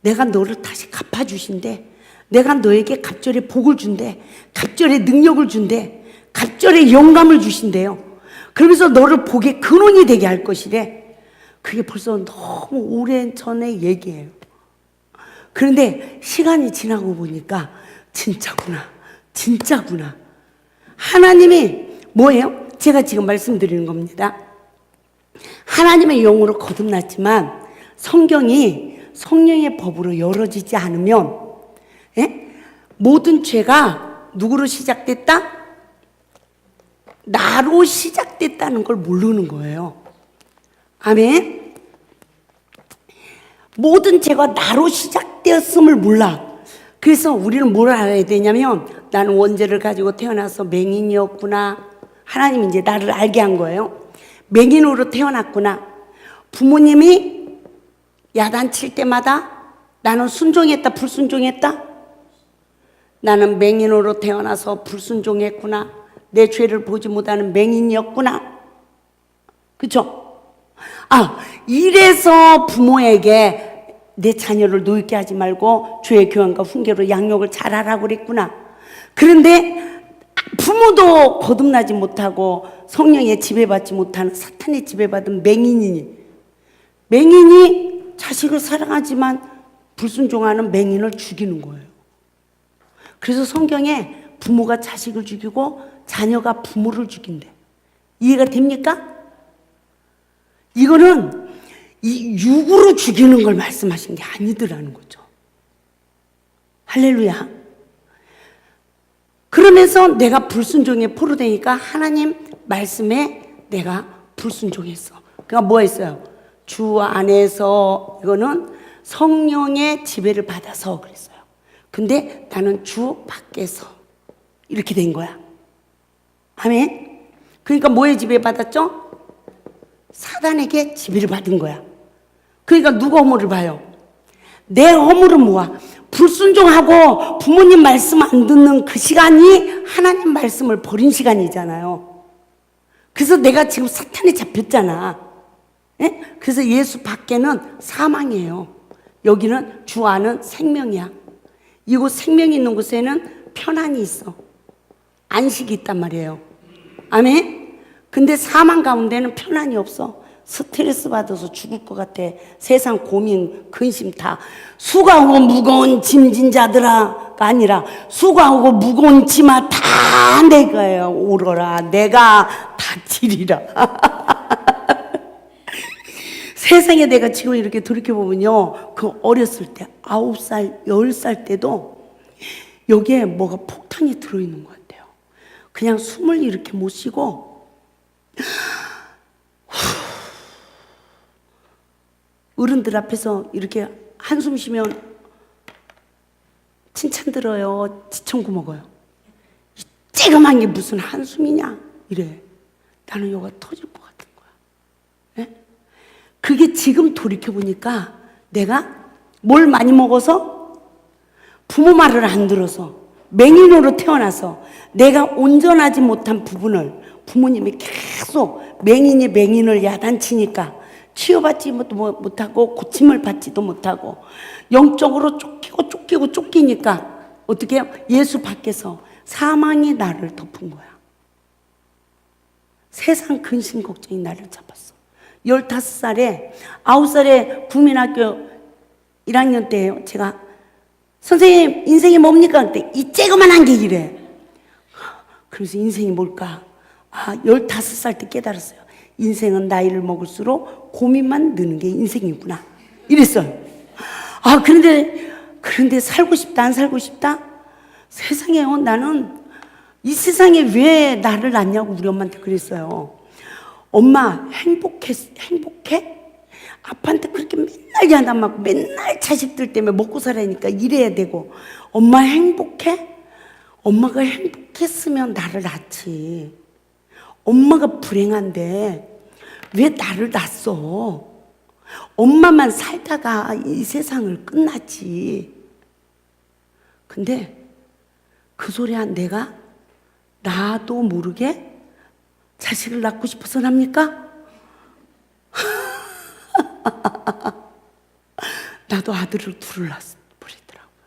내가 너를 다시 갚아주신대. 내가 너에게 갑절의 복을 준대. 갑절의 능력을 준대. 갑절의 영감을 주신대요. 그러면서 너를 복의 근원이 되게 할 것이래. 그게 벌써 너무 오랜 전의 얘기예요. 그런데 시간이 지나고 보니까 진짜구나, 진짜구나. 하나님이 뭐예요? 제가 지금 말씀드리는 겁니다. 하나님의 영으로 거듭났지만 성경이 성령의 법으로 열어지지 않으면, 예? 모든 죄가 누구로 시작됐다? 나로 시작됐다는 걸 모르는 거예요. 아멘. 모든 죄가 나로 시작되었음을 몰라. 그래서 우리는 뭘 알아야 되냐면, 나는 원죄를 가지고 태어나서 맹인이었구나. 하나님이 이제 나를 알게 한 거예요. 맹인으로 태어났구나. 부모님이 야단칠 때마다 나는 순종했다, 불순종했다? 나는 맹인으로 태어나서 불순종했구나. 내 죄를 보지 못하는 맹인이었구나. 그쵸? 아, 이래서 부모에게 내 자녀를 노엽게 하지 말고 죄의 교훈과 훈계로 양육을 잘하라고 그랬구나. 그런데 부모도 거듭나지 못하고 성령에 지배받지 못하는 사탄에 지배받은 맹인이 자식을 사랑하지만 불순종하는 맹인을 죽이는 거예요. 그래서 성경에 부모가 자식을 죽이고 자녀가 부모를 죽인대. 이해가 됩니까? 이거는 이 육으로 죽이는 걸 말씀하신 게 아니더라는 거죠. 할렐루야. 그러면서 내가 불순종에 포로되니까 하나님 말씀에 내가 불순종했어. 그러니까 뭐 했어요? 주 안에서, 이거는 성령의 지배를 받아서 그랬어요. 근데 나는 주 밖에서 이렇게 된 거야. 아멘. 그러니까 뭐에 지배받았죠? 사단에게 지배를 받은 거야. 그러니까 누가 허물을 봐요? 내 허물은 뭐야? 불순종하고 부모님 말씀 안 듣는 그 시간이 하나님 말씀을 버린 시간이잖아요. 그래서 내가 지금 사탄에 잡혔잖아. 예? 그래서 예수 밖에는 사망이에요. 여기는 주 안은 생명이야. 이곳 생명이 있는 곳에는 편안이 있어. 안식이 있단 말이에요. 아멘? 근데 사망 가운데는 편안이 없어. 스트레스 받아서 죽을 것 같아. 세상 고민, 근심 다. 수고하고 무거운 짐진 자들아가 아니라 수고하고 무거운 짐아 다 내가 오러라. 내가 다 지리라. 세상에 내가 지금 이렇게 돌이켜보면요, 그 어렸을 때 9살, 10살 때도 여기에 뭐가 폭탄이 들어있는 것 같아요. 그냥 숨을 이렇게 못 쉬고 어른들 앞에서 이렇게 한숨 쉬면 칭찬 들어요, 지청구 먹어요. 이 쬐그만 게 무슨 한숨이냐 이래. 나는 요가 터질 것 같은 거야. 예? 그게 지금 돌이켜보니까 내가 뭘 많이 먹어서, 부모 말을 안 들어서, 맹인으로 태어나서 내가 온전하지 못한 부분을 부모님이 계속 맹인이 맹인을 야단치니까 치유받지 못하고 고침을 받지도 못하고 영적으로 쫓기니까 어떻게 해요? 예수 밖에서 사망이 나를 덮은 거야. 세상 근심 걱정이 나를 잡았어. 15살에 9살에 국민학교 1학년 때예요. 제가 선생님 인생이 뭡니까? 그때 이 쬐그만한 게 이래. 그래서 인생이 뭘까? 15살 때 깨달았어요. 인생은 나이를 먹을수록 고민만 느는 게 인생이구나. 이랬어요. 그런데 살고 싶다, 안 살고 싶다? 세상에요, 나는 이 세상에 왜 나를 낳냐고 우리 엄마한테 그랬어요. 엄마, 행복해? 아빠한테 그렇게 맨날 야단 맞고 맨날 자식들 때문에 먹고 살아야니까 일해야 되고. 엄마 행복해? 엄마가 행복했으면 나를 낳지. 엄마가 불행한데 왜 나를 낳았어? 엄마만 살다가 이 세상을 끝났지. 근데 그 소리 한 내가 나도 모르게 자식을 낳고 싶어서 납니까? 나도 아들을 둘을 낳아버리더라고요.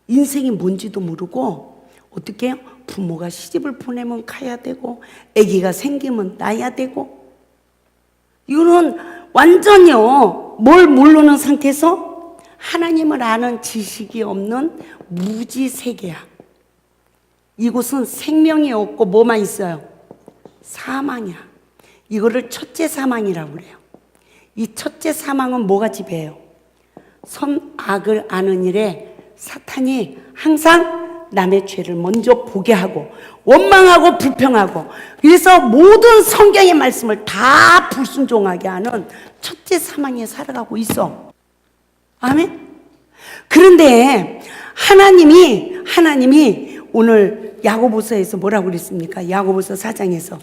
인생이 뭔지도 모르고 어떻게 해요? 부모가 시집을 보내면 가야 되고 아기가 생기면 낳아야 되고, 이거는 완전히요 뭘 모르는 상태에서 하나님을 아는 지식이 없는 무지 세계야. 이곳은 생명이 없고 뭐만 있어요? 사망이야. 이거를 첫째 사망이라고 그래요. 이 첫째 사망은 뭐가 지배해요? 선악을 아는 일에 사탄이 항상 남의 죄를 먼저 보게 하고 원망하고 불평하고, 그래서 모든 성경의 말씀을 다 불순종하게 하는 첫째 사망에 살아가고 있어. 아멘? 그런데 하나님이 오늘 야고보서에서 뭐라고 그랬습니까? 야고보서 4장에서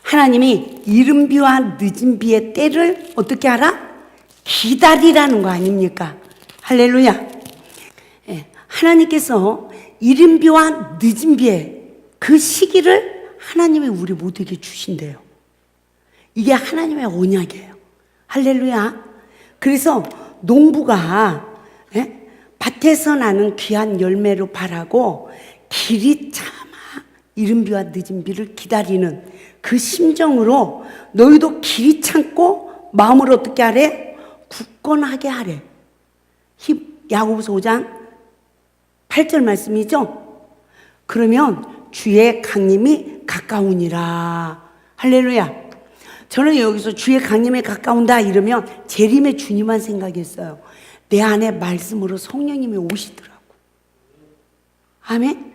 하나님이 이른 비와 늦은 비의 때를 어떻게 하라? 기다리라는 거 아닙니까? 할렐루야. 하나님께서 이른 비와 늦은 비의 그 시기를 하나님이 우리 모두에게 주신대요. 이게 하나님의 언약이에요. 할렐루야. 그래서 농부가 밭에서 나는 귀한 열매로 바라고 길이 참아 이른 비와 늦은 비를 기다리는 그 심정으로 너희도 길이 참고 마음을 어떻게 하래? 굳건하게 하래. 야고보서 5장 8절 말씀이죠. 그러면 주의 강림이 가까우니라. 할렐루야. 저는 여기서 주의 강림에 가까운다 이러면 재림의 주님만 생각했어요. 내 안에 말씀으로 성령님이 오시더라고. 아멘.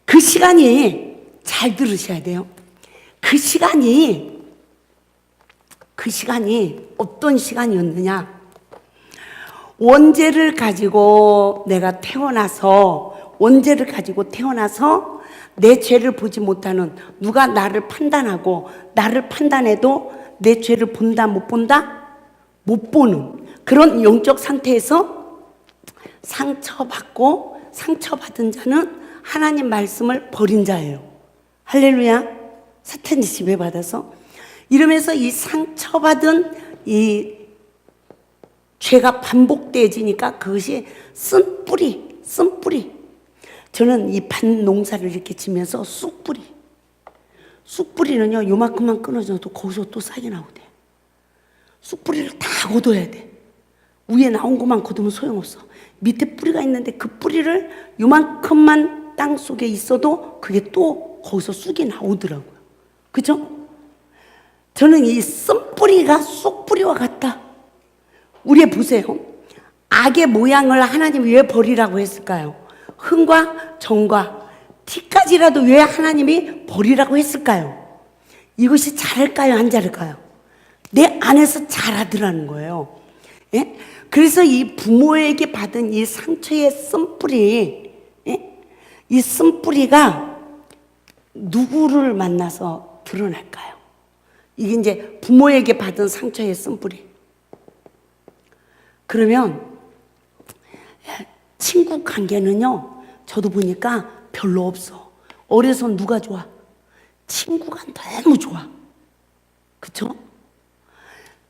그 시간이 잘 들으셔야 돼요. 그 시간이 어떤 시간이었느냐? 원죄를 가지고 태어나서 내 죄를 보지 못하는, 누가 나를 판단하고 나를 판단해도 내 죄를 본다 못 본다? 못 보는 그런 영적 상태에서 상처받은 자는 하나님 말씀을 버린 자예요. 할렐루야. 사탄이 지배받아서 이러면서 이 상처받은 이 죄가 반복되어지니까 그것이 쓴뿌리. 저는 이 밭 농사를 이렇게 지면서 쑥뿌리는요 요만큼만 끊어져도 거기서 또 싹이 나오대. 쑥뿌리를 다 걷어야 돼. 위에 나온 것만 걷으면 소용없어. 밑에 뿌리가 있는데 그 뿌리를 요만큼만 땅 속에 있어도 그게 또 거기서 쑥이 나오더라고요. 그죠? 저는 이 쓴뿌리가 쑥뿌리와 같다. 우리 보세요. 악의 모양을 하나님이 왜 버리라고 했을까요? 흥과 정과 티까지라도 왜 하나님이 버리라고 했을까요? 이것이 자랄까요? 안 자랄까요? 내 안에서 자라더라는 거예요. 예? 그래서 이 부모에게 받은 이 상처의 쓴뿌리, 이 쓴뿌리가 누구를 만나서 드러날까요? 이게 이제 부모에게 받은 상처의 쓴뿌리. 그러면 친구 관계는요, 저도 보니까 별로 없어. 어려서 누가 좋아? 친구가 너무 좋아. 그쵸?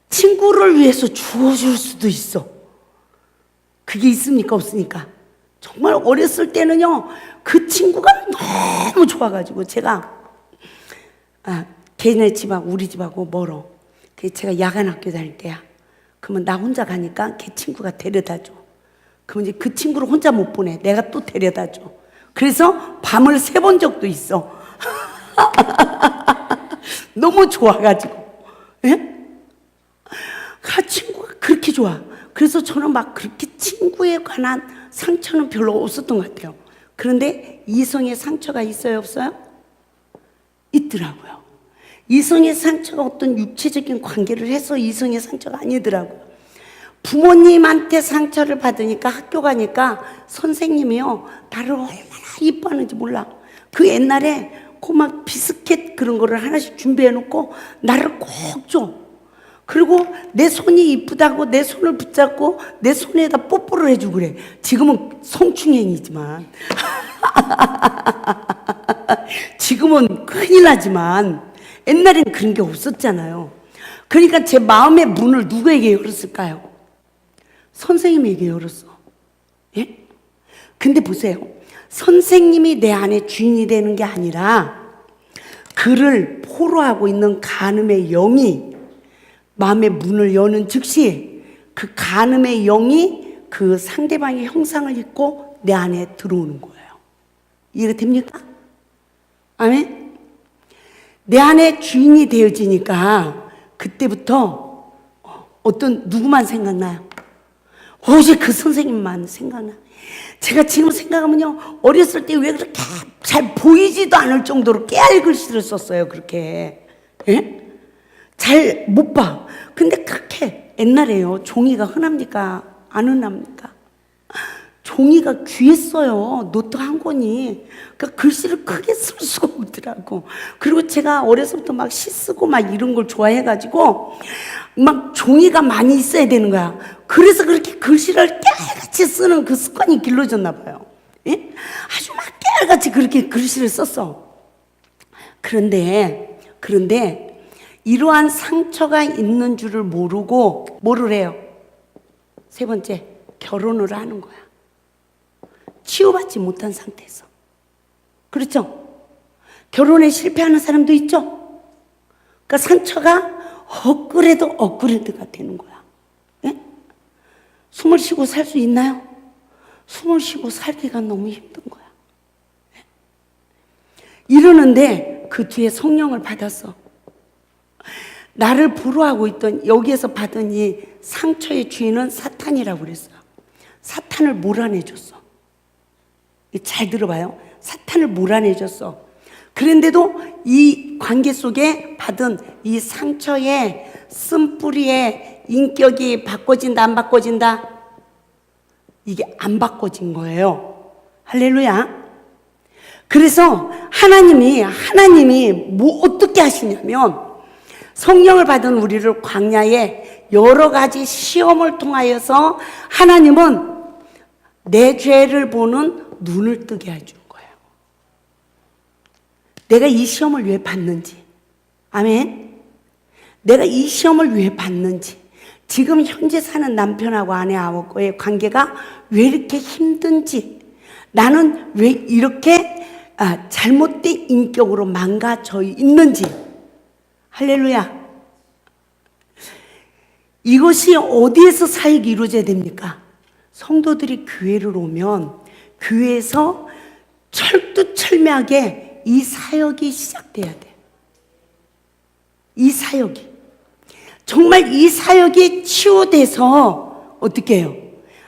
친구를 위해서 죽어줄 수도 있어. 그게 있습니까? 없습니까? 정말 어렸을 때는요, 그 친구가 너무 좋아가지고 제가 걔네 집하고 우리 집하고 멀어. 제가 야간 학교 다닐 때야. 그러면 나 혼자 가니까 걔 친구가 데려다줘. 그러면 이제 그 친구를 혼자 못 보내. 내가 또 데려다줘. 그래서 밤을 새 본 적도 있어. 너무 좋아가지고. 예? 친구가 그렇게 좋아. 그래서 저는 막 그렇게 친구에 관한 상처는 별로 없었던 것 같아요. 그런데 이성의 상처가 있어요, 없어요? 있더라고요. 이성의 상처가 어떤 육체적인 관계를 해서 이성의 상처가 아니더라고요. 부모님한테 상처를 받으니까 학교 가니까 선생님이요, 나를 얼마나 이뻐하는지 몰라. 그 옛날에 그 막 비스켓 그런 거를 하나씩 준비해 놓고 나를 꼭 줘. 그리고 내 손이 이쁘다고 내 손을 붙잡고 내 손에다 뽀뽀를 해주고 그래. 지금은 성추행이지만 지금은 큰일 나지만 옛날에는 그런 게 없었잖아요. 그러니까 제 마음의 문을 누구에게 열었을까요? 선생님에게 열었어. 예? 근데 보세요. 선생님이 내 안에 주인이 되는 게 아니라 그를 포로하고 있는 간음의 영이 마음의 문을 여는 즉시 그 간음의 영이 그 상대방의 형상을 입고 내 안에 들어오는 거예요. 이해가 됩니까? 아멘? 내 안에 주인이 되어지니까 그때부터 어떤 누구만 생각나요? 오직 그 선생님만 생각나. 제가 지금 생각하면요, 어렸을 때 왜 그렇게 잘 보이지도 않을 정도로 깨알 글씨를 썼어요, 그렇게. 예? 잘 못 봐. 근데 그렇게 옛날에요, 종이가 흔합니까? 안 흔합니까? 종이가 귀했어요. 노트 한 권이. 그러니까 글씨를 크게 쓸 수가 없더라고. 그리고 제가 어려서부터 막 시 쓰고 막 이런 걸 좋아해가지고 막 종이가 많이 있어야 되는 거야. 그래서 그렇게 글씨를 깨알같이 쓰는 그 습관이 길러졌나 봐요. 예? 아주 막 깨알같이 그렇게 글씨를 썼어. 그런데 이러한 상처가 있는 줄을 모르고 뭐를 해요? 세 번째, 결혼을 하는 거야. 치유받지 못한 상태에서. 그렇죠? 결혼에 실패하는 사람도 있죠? 그러니까 상처가 업그레이드가 되는 거야. 예? 숨을 쉬고 살 수 있나요? 숨을 쉬고 살기가 너무 힘든 거야. 예? 이러는데 그 뒤에 성령을 받았어. 나를 불허하고 있던 여기에서 받은 이 상처의 주인은 사탄이라고 그랬어요. 사탄을 몰아내줬어. 잘 들어봐요. 사탄을 몰아내줬어. 그런데도 이 관계 속에 받은 이 상처의 쓴뿌리의 인격이 바꿔진다, 안 바꿔진다? 이게 안 바꿔진 거예요. 할렐루야. 그래서 하나님이 뭐 어떻게 하시냐면 성령을 받은 우리를 광야에 여러 가지 시험을 통하여서 하나님은 내 죄를 보는 눈을 뜨게 해준 거예요. 내가 이 시험을 왜 받는지. 아멘. 내가 이 시험을 왜 받는지. 지금 현재 사는 남편하고 아내하고의 관계가 왜 이렇게 힘든지. 나는 왜 이렇게 잘못된 인격으로 망가져 있는지. 할렐루야. 이것이 어디에서 사역이 이루어져야 됩니까? 성도들이 교회를 오면 교회에서 철두철미하게 이 사역이 시작돼야 돼. 이 사역이. 정말 이 사역이 치유돼서 어떻게 해요?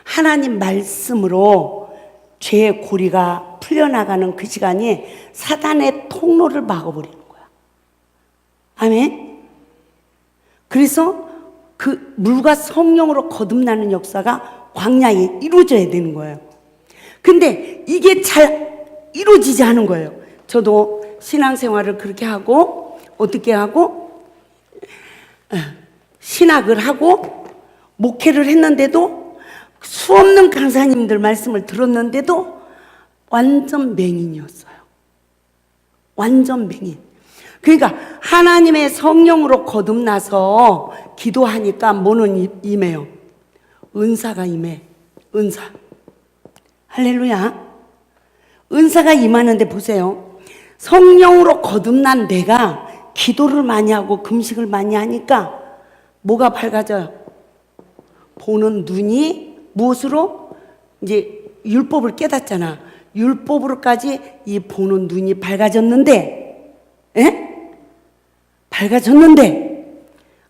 하나님 말씀으로 죄의 고리가 풀려나가는 그 시간이 사단의 통로를 막아버리는 거야. 아멘? 그래서 그 물과 성령으로 거듭나는 역사가 광야에 이루어져야 되는 거예요. 근데 이게 잘 이루어지지 않은 거예요. 저도 신앙생활을 그렇게 하고 어떻게 하고 신학을 하고 목회를 했는데도 수없는 강사님들 말씀을 들었는데도 완전 맹인이었어요. 완전 맹인. 그러니까 하나님의 성령으로 거듭나서 기도하니까 뭐는 임해요? 은사가 임해. 은사. 할렐루야. 은사가 임하는데 보세요. 성령으로 거듭난 내가 기도를 많이 하고 금식을 많이 하니까 뭐가 밝아져요? 보는 눈이 무엇으로? 이제 율법을 깨닫잖아. 율법으로까지 이 보는 눈이 밝아졌는데, 밝아졌는데,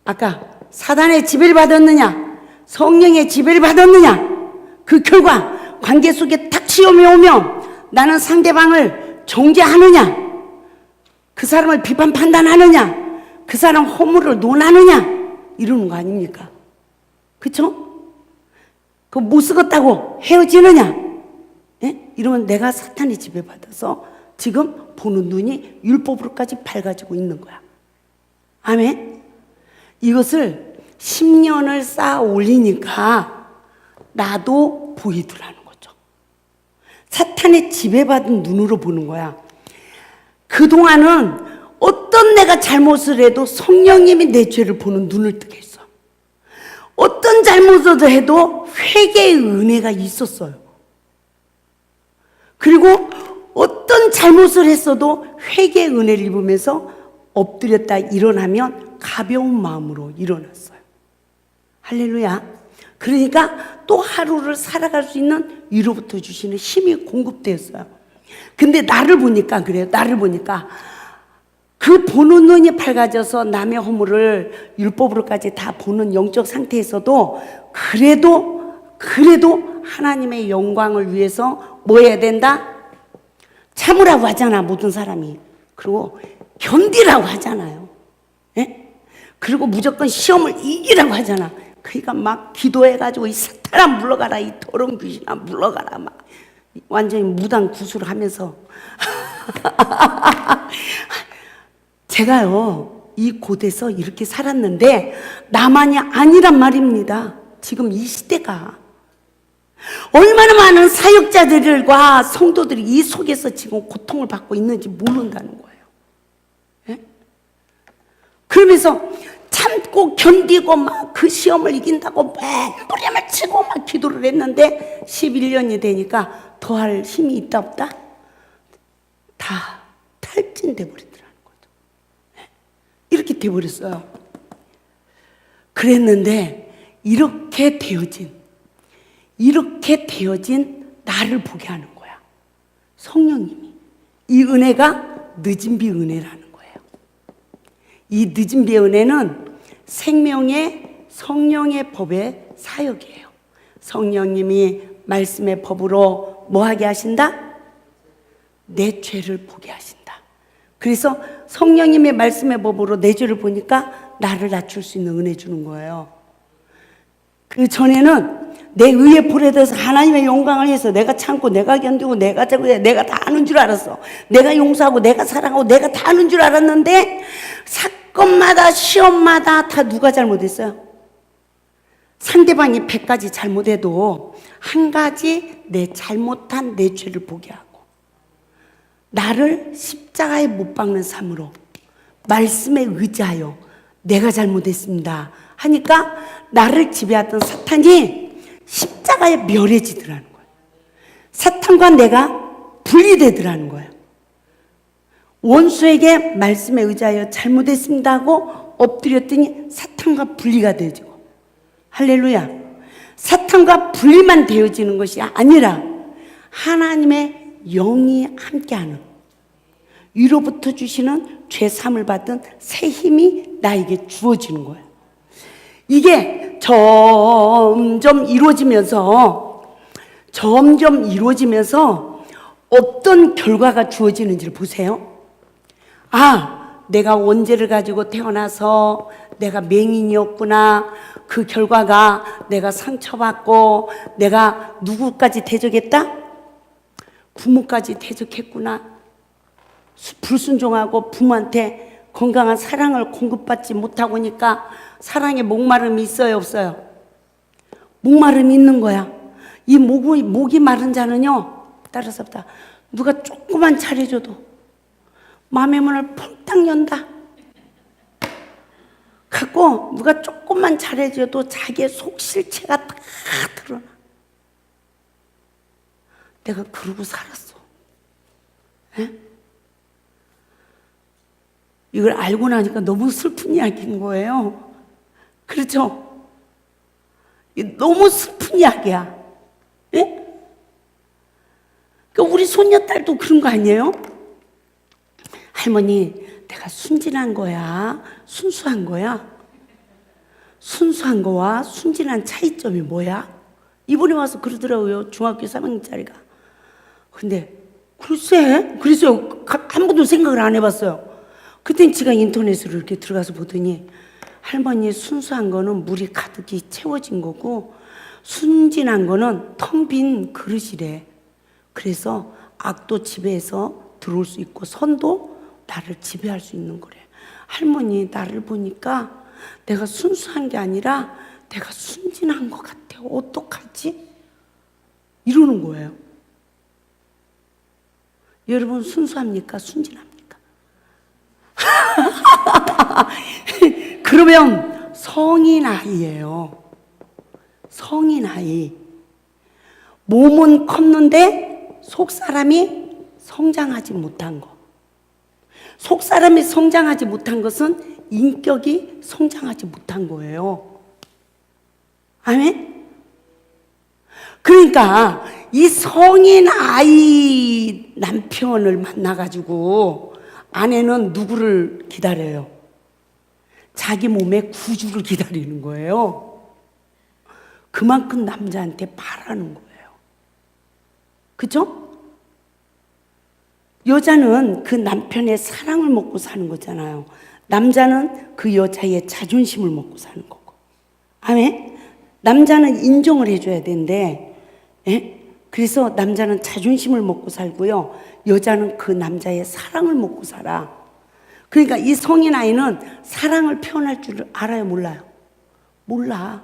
아까 사단의 지배를 받았느냐? 성령의 지배를 받았느냐? 그 결과 관계 속에 탁 시험이 오면 나는 상대방을 정죄하느냐? 그 사람을 비판 판단하느냐? 그 사람 허물을 논하느냐? 이러는 거 아닙니까? 그쵸? 그거 못 쓰겠다고 헤어지느냐? 이러면 내가 사탄의 지배받아서 지금 보는 눈이 율법으로까지 밝아지고 있는 거야. 아멘? 이것을 10년을 쌓아 올리니까 나도 보이더라는 거죠. 사탄의 지배받은 눈으로 보는 거야. 그동안은 어떤 내가 잘못을 해도 성령님이 내 죄를 보는 눈을 뜨게 했어. 어떤 잘못을 해도 회개의 은혜가 있었어요. 그리고 어떤 잘못을 했어도 회개의 은혜를 입으면서 엎드렸다 일어나면 가벼운 마음으로 일어났어요. 할렐루야. 그러니까 또 하루를 살아갈 수 있는 위로부터 주시는 힘이 공급되었어요. 근데 나를 보니까 그래요. 나를 보니까 그 보는 눈이 밝아져서 남의 허물을 율법으로까지 다 보는 영적 상태에서도 그래도 하나님의 영광을 위해서 뭐 해야 된다? 참으라고 하잖아, 모든 사람이. 그리고 견디라고 하잖아요. 그리고 무조건 시험을 이기라고 하잖아. 그러니까 막 기도해가지고 이 사탄아 물러가라, 이 더러운 귀신아 물러가라, 막 완전히 무당 구술을 하면서 제가요 이 곳에서 이렇게 살았는데 나만이 아니란 말입니다. 지금 이 시대가 얼마나 많은 사역자들과 성도들이 이 속에서 지금 고통을 받고 있는지 모른다는 거예요. 그러면서 참고 견디고 막 그 시험을 이긴다고 맹부림을 치고 막 기도를 했는데 11년이 되니까 더할 힘이 있다 없다? 다 탈진돼 버리더라는 거죠. 이렇게 돼버렸어요. 그랬는데 이렇게 되어진 나를 보게 하는 거야. 성령님이. 이 은혜가 늦은 비 은혜라는 거예요. 이 늦은 비 은혜는 생명의 성령의 법의 사역이에요. 성령님이 말씀의 법으로 뭐 하게 하신다? 내 죄를 보게 하신다. 그래서 성령님의 말씀의 법으로 내 죄를 보니까 나를 낮출 수 있는 은혜 주는 거예요. 그 전에는 내 의에 불에 대해서 하나님의 영광을 위해서 내가 참고 내가 견디고 내가 다 아는 줄 알았어. 내가 용서하고 내가 사랑하고 내가 다 아는 줄 알았는데 사건마다 시험마다 다 누가 잘못했어요? 상대방이 100가지 잘못해도 한 가지 내 잘못한 내 죄를 보게 하고 나를 십자가에 못 박는 삶으로 말씀에 의지하여 내가 잘못했습니다 하니까 나를 지배하던 사탄이 십자가에 멸해지더라는 거예요. 사탄과 내가 분리되더라는 거예요. 원수에게 말씀에 의지하여 잘못했습니다 하고 엎드렸더니 사탄과 분리가 되어지고, 할렐루야. 사탄과 분리만 되어지는 것이 아니라 하나님의 영이 함께하는, 위로부터 주시는 죄사함을 받은 새 힘이 나에게 주어지는 거예요. 이게 점점 이루어지면서 어떤 결과가 주어지는지를 보세요. 아, 내가 원죄를 가지고 태어나서 내가 맹인이었구나. 그 결과가 내가 상처받고 내가 누구까지 대적했다? 부모까지 대적했구나. 불순종하고 부모한테 건강한 사랑을 공급받지 못하고 니까 사랑에 목마름이 있어요, 없어요? 목마름이 있는 거야. 이 목이 마른 자는요, 따라서 누가 조그만 잘해줘도 마음의 문을 폴딱 연다. 갖고 누가 조금만 잘해줘도 자기의 속 실체가 다 드러나. 내가 그러고 살았어. 에? 이걸 알고 나니까 너무 슬픈 이야기인 거예요. 그렇죠? 너무 슬픈 이야기야. 예? 그러니까 우리 손녀딸도 그런 거 아니에요? 할머니, 내가 순진한 거야? 순수한 거야? 순수한 거와 순진한 차이점이 뭐야? 이번에 와서 그러더라고요. 중학교 3학년짜리가. 근데 글쎄, 그래서 한 번도 생각을 안 해봤어요. 그땐 제가 인터넷으로 이렇게 들어가서 보더니 할머니, 순수한 거는 물이 가득히 채워진 거고 순진한 거는 텅 빈 그릇이래. 그래서 악도 지배해서 들어올 수 있고 선도 나를 지배할 수 있는 거래. 할머니, 나를 보니까 내가 순수한 게 아니라 내가 순진한 것 같아. 어떡하지? 이러는 거예요. 여러분, 순수합니까? 순진합니까? 그러면 성인 아이예요. 성인 아이. 몸은 컸는데 속 사람이 성장하지 못한 거. 속 사람이 성장하지 못한 것은 인격이 성장하지 못한 거예요. 아멘? 그러니까 이 성인 아이 남편을 만나가지고 아내는 누구를 기다려요? 자기 몸의 구주를 기다리는 거예요. 그만큼 남자한테 바라는 거예요. 그죠? 여자는 그 남편의 사랑을 먹고 사는 거잖아요. 남자는 그 여자의 자존심을 먹고 사는 거고. 아멘? 남자는 인정을 해줘야 되는데, 예? 그래서 남자는 자존심을 먹고 살고요. 여자는 그 남자의 사랑을 먹고 살아. 그러니까 이 성인 아이는 사랑을 표현할 줄 알아요, 몰라요? 몰라.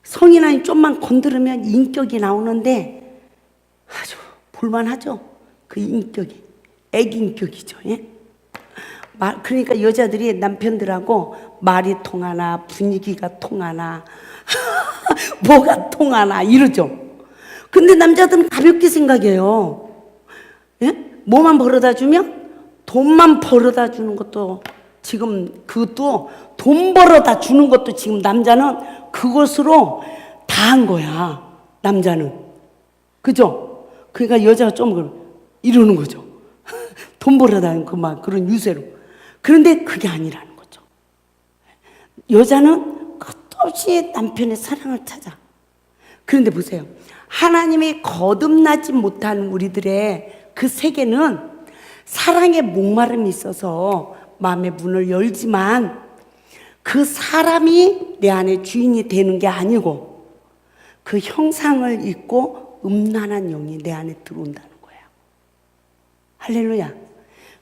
성인 아이 좀만 건드리면 인격이 나오는데 아주 볼만하죠? 그 인격이. 애기 인격이죠. 예? 그러니까 여자들이 남편들하고 말이 통하나 분위기가 통하나 뭐가 통하나 이러죠. 근데 남자들은 가볍게 생각해요. 예? 뭐만 벌어다 주면 돈만 벌어다 주는 것도 지금 그것도 돈 벌어다 주는 것도 지금 남자는 그것으로 다 한 거야. 남자는. 그죠? 그러니까 여자가 좀 이러는 거죠. 돈 벌어다 주는 그런 유세로. 그런데 그게 아니라는 거죠. 여자는 끝없이 남편의 사랑을 찾아. 그런데 보세요. 하나님이 거듭나지 못한 우리들의 그 세계는 사랑의 목마름이 있어서 마음의 문을 열지만 그 사람이 내 안에 주인이 되는 게 아니고 그 형상을 입고 음란한 영이 내 안에 들어온다는 거예요. 할렐루야.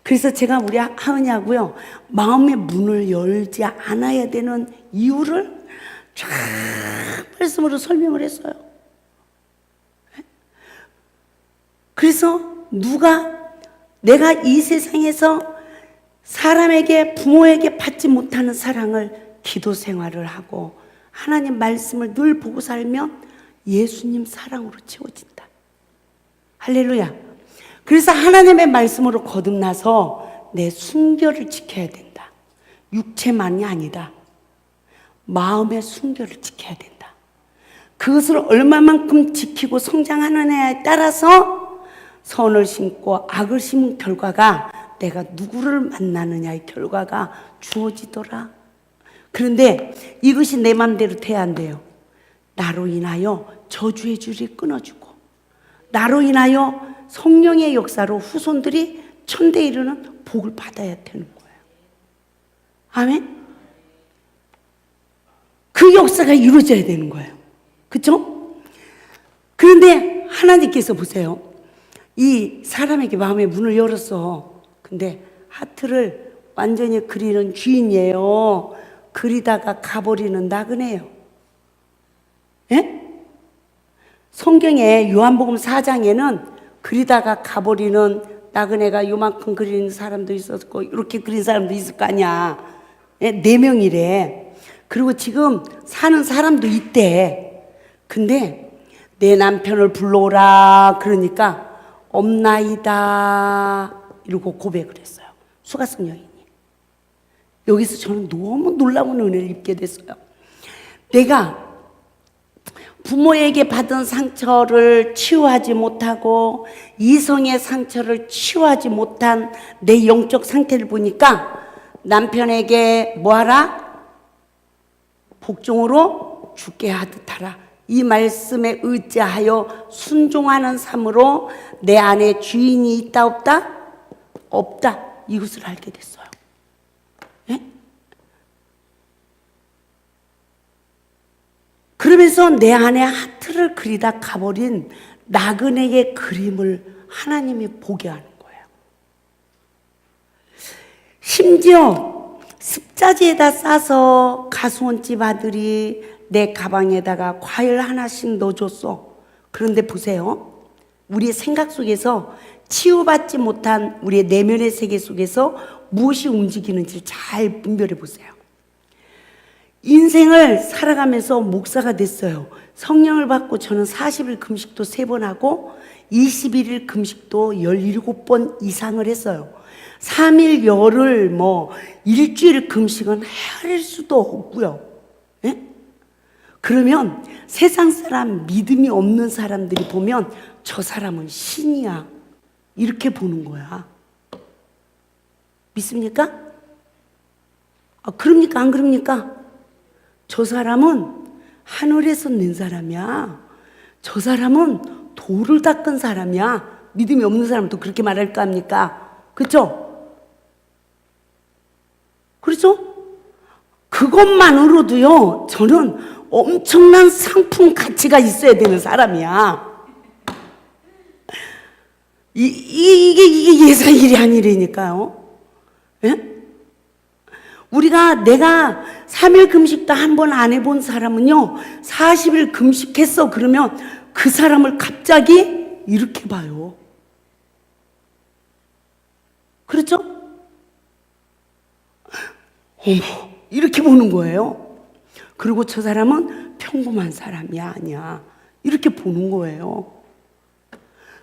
그래서 제가 우리 하은이하고요, 마음의 문을 열지 않아야 되는 이유를 쫙 말씀으로 설명을 했어요. 그래서 내가 이 세상에서 사람에게, 부모에게 받지 못하는 사랑을 기도 생활을 하고 하나님 말씀을 늘 보고 살면 예수님 사랑으로 채워진다. 할렐루야. 그래서 하나님의 말씀으로 거듭나서 내 순결을 지켜야 된다. 육체만이 아니다. 마음의 순결을 지켜야 된다. 그것을 얼마만큼 지키고 성장하느냐에 따라서 선을 심고 악을 심은 결과가 내가 누구를 만나느냐의 결과가 주어지더라. 그런데 이것이 내 맘대로 돼야 안 돼요. 나로 인하여 저주의 줄이 끊어지고 나로 인하여 성령의 역사로 후손들이 천대에 이르는 복을 받아야 되는 거예요. 아멘? 그 역사가 이루어져야 되는 거예요. 그렇죠? 그런데 하나님께서 보세요. 이 사람에게 마음의 문을 열었어. 근데 하트를 완전히 그리는 주인이에요. 그리다가 가버리는 나그네예요. 예? 성경에 요한복음 4장에는 그리다가 가버리는 나그네가 요만큼 그리는 사람도 있었고 이렇게 그린 사람도 있을 거 아니야. 예? 4명이래. 그리고 지금 사는 사람도 있대. 근데 내 남편을 불러오라 그러니까 없나이다 이러고 고백을 했어요. 수가성 여인이. 여기서 저는 너무 놀라운 은혜를 입게 됐어요. 내가 부모에게 받은 상처를 치유하지 못하고 이성의 상처를 치유하지 못한 내 영적 상태를 보니까 남편에게 뭐하라? 복종으로 죽게 하듯 하라. 이 말씀에 의지하여 순종하는 삶으로 내 안에 주인이 있다 없다? 없다. 이것을 알게 됐어요. 예? 그러면서 내 안에 하트를 그리다 가버린 나그네의 그림을 하나님이 보게 하는 거예요. 심지어 습자지에다 싸서 가수원집 아들이 내 가방에다가 과일 하나씩 넣어줬어. 그런데 보세요. 우리의 생각 속에서 치유받지 못한 우리의 내면의 세계 속에서 무엇이 움직이는지 잘 분별해 보세요. 인생을 살아가면서 목사가 됐어요. 성령을 받고 저는 40일 금식도 3번 하고 21일 금식도 17번 이상을 했어요. 3일 열흘 일주일 금식은 헤아릴 수도 없고요. 예? 그러면 세상 사람, 믿음이 없는 사람들이 보면 저 사람은 신이야 이렇게 보는 거야. 믿습니까? 그럽니까 안 그럽니까? 저 사람은 하늘에서 낸 사람이야. 저 사람은 돌을 닦은 사람이야. 믿음이 없는 사람도 그렇게 말할까 합니까? 그렇죠? 그렇죠? 그것만으로도요, 저는 엄청난 상품 가치가 있어야 되는 사람이야. 이게 예사일이 아니라니까요. 예? 내가 3일 금식도 한 번 안 해본 사람은요, 40일 금식했어. 그러면 그 사람을 갑자기 이렇게 봐요. 그렇죠? 어머, 이렇게 보는 거예요. 그리고 저 사람은 평범한 사람이 아니야. 이렇게 보는 거예요.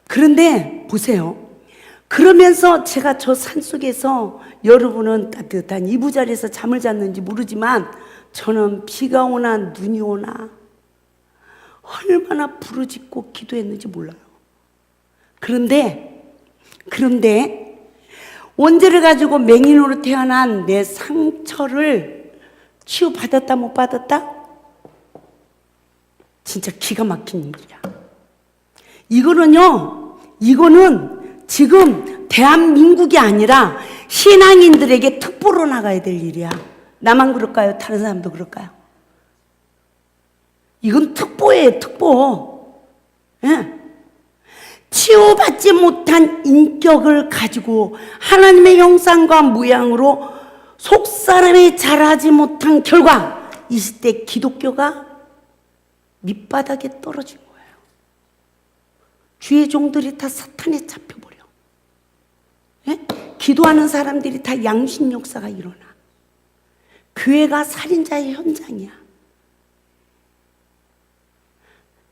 그런데 보세요. 그러면서 제가 저 산속에서 여러분은 따뜻한 이부자리에서 잠을 잤는지 모르지만 저는 비가 오나 눈이 오나 얼마나 부르짖고 기도했는지 몰라요. 그런데 원죄를 가지고 맹인으로 태어난 내 상처를 치유받았다 못 받았다? 진짜 기가 막힌 일이야. 이거는 지금 대한민국이 아니라 신앙인들에게 특보로 나가야 될 일이야. 나만 그럴까요? 다른 사람도 그럴까요? 이건 특보예요, 특보. 예. 치유받지 못한 인격을 가지고 하나님의 형상과 모양으로 속사람이 자라지 못한 결과 이 시대 기독교가 밑바닥에 떨어진 거예요. 주의 종들이 다 사탄에 잡혀버려. 예? 기도하는 사람들이 다 양심 역사가 일어나. 교회가 살인자의 현장이야.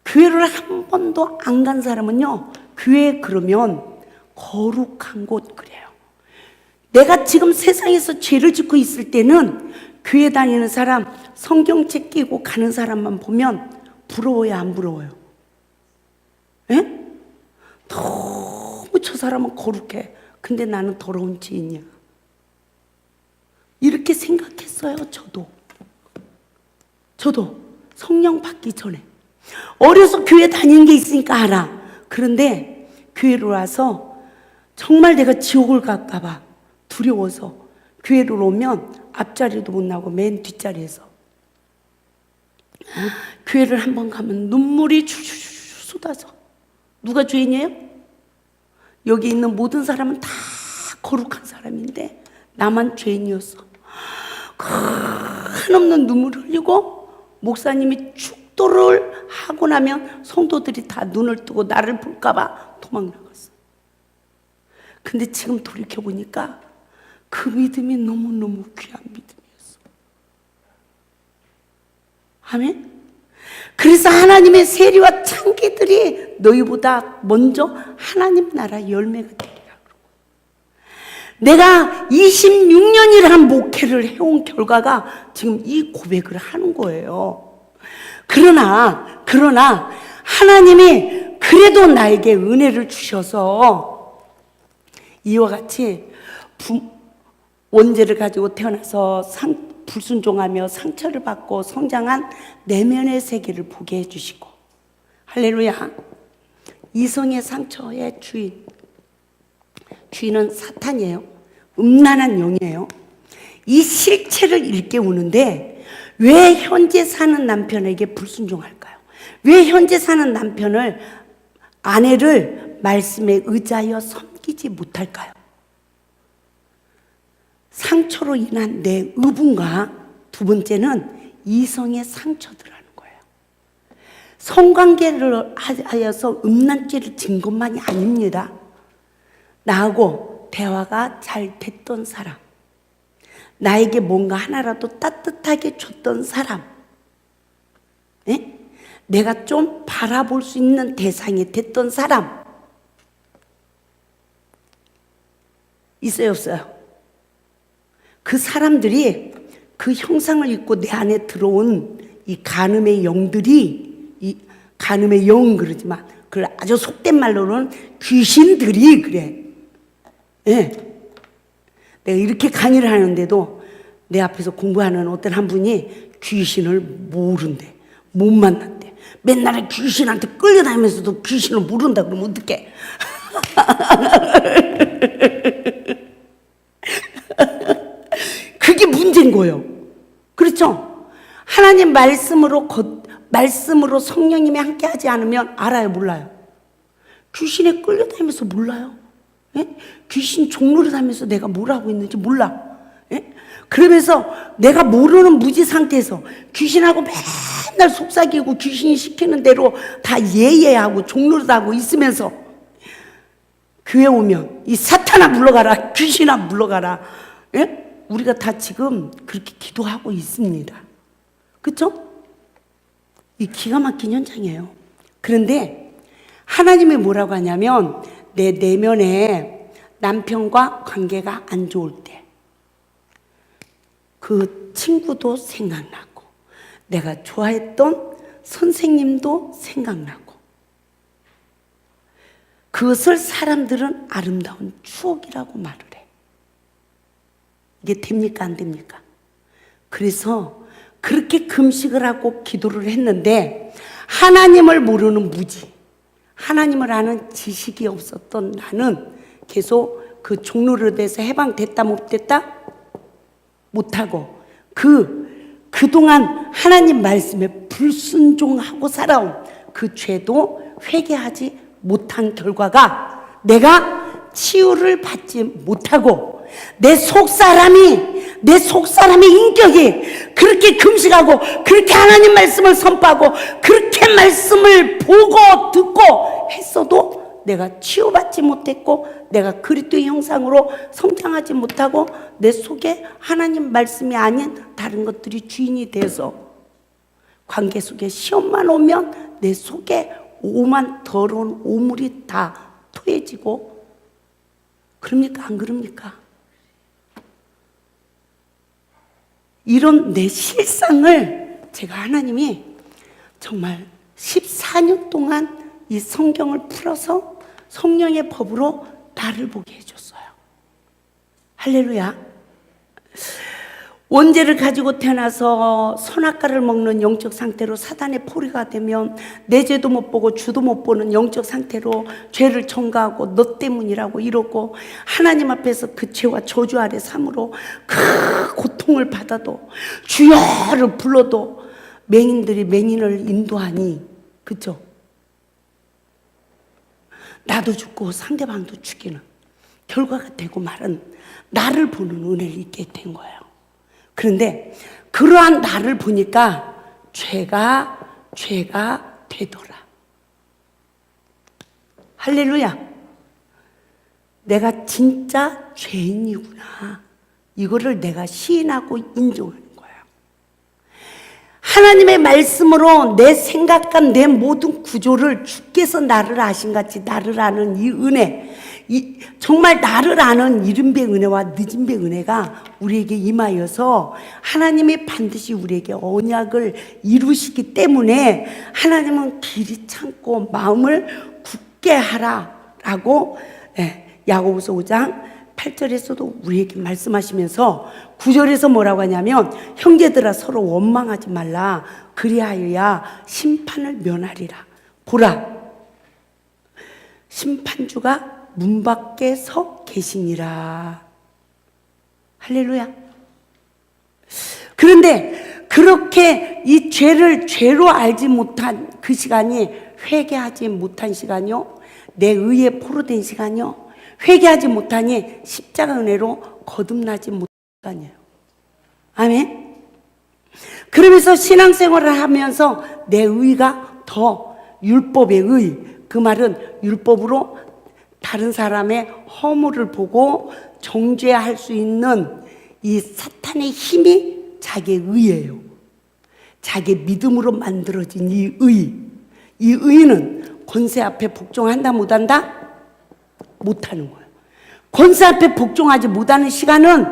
교회를 한 번도 안 간 사람은요, 교회 그러면 거룩한 곳 그래요. 내가 지금 세상에서 죄를 짓고 있을 때는 교회 다니는 사람, 성경책 끼고 가는 사람만 보면 부러워요, 안 부러워요? 예? 너무 저 사람은 거룩해. 근데 나는 더러운 죄인이야. 이렇게 생각했어요, 저도 성령 받기 전에. 어려서 교회 다니는 게 있으니까 알아. 그런데 교회로 와서 정말 내가 지옥을 갈까봐 두려워서 교회로 오면 앞자리도 못 나고 맨 뒷자리에서 교회를 한번 가면 눈물이 주주주 쏟아져. 누가 죄인이에요? 여기 있는 모든 사람은 다 거룩한 사람인데 나만 죄인이었어. 한없는 눈물을 흘리고 목사님이 축도를 하고 나면 성도들이 다 눈을 뜨고 나를 볼까봐 도망 나갔어. 근데 지금 돌이켜보니까 그 믿음이 너무너무 귀한 믿음이었어. 아멘? 그래서 하나님의 세리와 창기들이 너희보다 먼저 하나님 나라 열매가 되리라. 내가 26년이라는 목회를 해온 결과가 지금 이 고백을 하는 거예요. 그러나 하나님이 그래도 나에게 은혜를 주셔서 이와 같이 원죄를 가지고 태어나서 불순종하며 상처를 받고 성장한 내면의 세계를 보게 해주시고, 할렐루야. 이성의 상처의 주인은 사탄이에요. 음란한 영이에요. 이 실체를 일깨우는데 왜 현재 사는 남편에게 불순종할까요? 왜 현재 사는 아내를 말씀에 의지하여 섬기지 못할까요? 상처로 인한 내 의분과 두 번째는 이성의 상처들하는 거예요. 성관계를 하여서 음란죄를 진 것만이 아닙니다. 나하고 대화가 잘 됐던 사람, 나에게 뭔가 하나라도 따뜻하게 줬던 사람, 네? 내가 좀 바라볼 수 있는 대상이 됐던 사람 있어요, 없어요? 그 사람들이 그 형상을 입고 내 안에 들어온 이 간음의 영들이, 이 간음의 영은 그러지만 그걸 아주 속된 말로는 귀신들이 그래. 예. 내가 이렇게 강의를 하는데도 내 앞에서 공부하는 어떤 한 분이 귀신을 모른대. 못 만난대. 맨날 귀신한테 끌려다니면서도 귀신을 모른다 그러면 어떡해? 그게 문제인 거예요. 그렇죠? 하나님 말씀으로 성령님이 함께 하지 않으면 알아요, 몰라요? 귀신에 끌려다니면서 몰라요? 예? 귀신 종로를 다니면서 내가 뭘 하고 있는지 몰라. 예? 그러면서 내가 모르는 무지 상태에서 귀신하고 맨날 속삭이고 귀신이 시키는 대로 다 예예하고 종로를 하고 있으면서 교회 오면 이 사탄아 물러가라, 귀신아 물러가라. 예? 우리가 다 지금 그렇게 기도하고 있습니다. 그렇죠? 이 기가 막힌 현장이에요. 그런데 하나님이 뭐라고 하냐면 내 내면에 남편과 관계가 안 좋을 때 그 친구도 생각나고 내가 좋아했던 선생님도 생각나고 그것을 사람들은 아름다운 추억이라고 말을 해. 이게 됩니까, 안 됩니까? 그래서 그렇게 금식을 하고 기도를 했는데 하나님을 모르는 무지, 하나님을 아는 지식이 없었던 나는 계속 그 종로로 돼서 해방됐다 못됐다 못하고 그동안 하나님 말씀에 불순종하고 살아온 그 죄도 회개하지 못한 결과가 내가 치유를 받지 못하고 내 속사람의 인격이 그렇게 금식하고 그렇게 하나님 말씀을 선포하고 그렇게 말씀을 보고 듣고 했어도 내가 치유받지 못했고 내가 그리스도의 형상으로 성장하지 못하고 내 속에 하나님 말씀이 아닌 다른 것들이 주인이 돼서 관계 속에 시험만 오면 내 속에 오만 더러운 오물이 다 토해지고 그럽니까, 안 그럽니까? 이런 내 실상을 제가 하나님이 정말 14년 동안 이 성경을 풀어서 성령의 법으로 나를 보게 해줬어요. 할렐루야. 원죄를 가지고 태어나서 선악과를 먹는 영적 상태로 사단의 포리가 되면 내 죄도 못 보고 주도 못 보는 영적 상태로 죄를 전가하고 너 때문이라고 이러고 하나님 앞에서 그 죄와 저주 아래 삶으로 그 고통을 받아도 주여를 불러도 맹인들이 맹인을 인도하니, 그죠? 나도 죽고 상대방도 죽이는 결과가 되고 말은 나를 보는 은혜를 있게 된 거예요. 그런데 그러한 나를 보니까 죄가 되더라. 할렐루야. 내가 진짜 죄인이구나. 이거를 내가 시인하고 인정하는 거예요. 하나님의 말씀으로 내 생각과 내 모든 구조를 주께서 나를 아신 같이 나를 아는 이 은혜, 정말 나를 아는 이른 배 은혜와 늦은 배 은혜가 우리에게 임하여서 하나님이 반드시 우리에게 언약을 이루시기 때문에 하나님은 길이 참고 마음을 굳게 하라라고 야고보서 5장 8절에서도 우리에게 말씀하시면서 9절에서 뭐라고 하냐면 형제들아 서로 원망하지 말라 그리하여야 심판을 면하리라. 보라 심판주가 문 밖에 서 계시니라. 할렐루야. 그런데 그렇게 이 죄를 죄로 알지 못한 그 시간이 회개하지 못한 시간이요, 내 의에 포로된 시간이요, 회개하지 못하니 십자가 은혜로 거듭나지 못한 시간이에요. 아멘. 그러면서 신앙생활을 하면서 내 의가 더 율법의 의, 그 말은 율법으로 다른 사람의 허물을 보고 정죄할 수 있는 이 사탄의 힘이 자기의 의예요. 자기의 믿음으로 만들어진 이 의는 권세 앞에 복종한다 못한다? 못하는 거예요. 권세 앞에 복종하지 못하는 시간은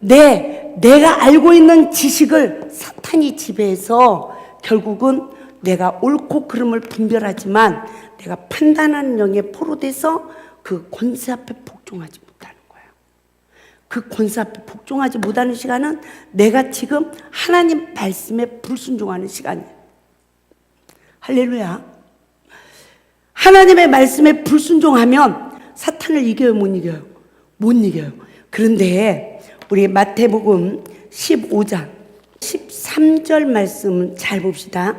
내가 알고 있는 지식을 사탄이 지배해서 결국은 내가 옳고 그름을 분별하지만 내가 판단하는 영에 포로돼서 그 권세 앞에 복종하지 못하는 거예요. 그 권세 앞에 복종하지 못하는 시간은 내가 지금 하나님 말씀에 불순종하는 시간이에요. 할렐루야. 하나님의 말씀에 불순종하면 사탄을 이겨요, 못 이겨요? 못 이겨요. 그런데 우리 마태복음 15장 13절 말씀 잘 봅시다.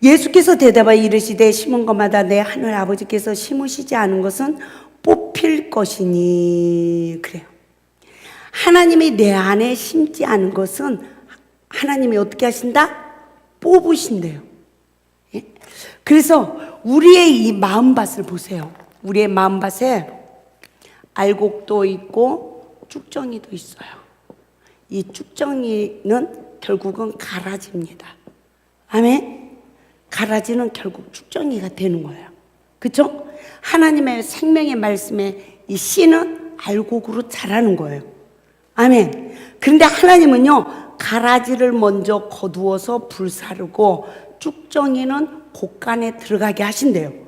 예수께서 대답하여 이르시되 심은 것마다 내 하늘 아버지께서 심으시지 않은 것은 뽑힐 것이니. 그래요. 하나님이 내 안에 심지 않은 것은 하나님이 어떻게 하신다? 뽑으신대요. 예? 그래서 우리의 이 마음밭을 보세요. 우리의 마음밭에 알곡도 있고 쭉정이도 있어요. 이 쭉정이는 결국은 가라지입니다. 아멘. 가라지는 결국 쭉정이가 되는 거예요. 그렇죠? 하나님의 생명의 말씀에 이 씨는 알곡으로 자라는 거예요. 아멘. 그런데 하나님은요, 가라지를 먼저 거두어서 불사르고 쭉정이는 곡간에 들어가게 하신대요.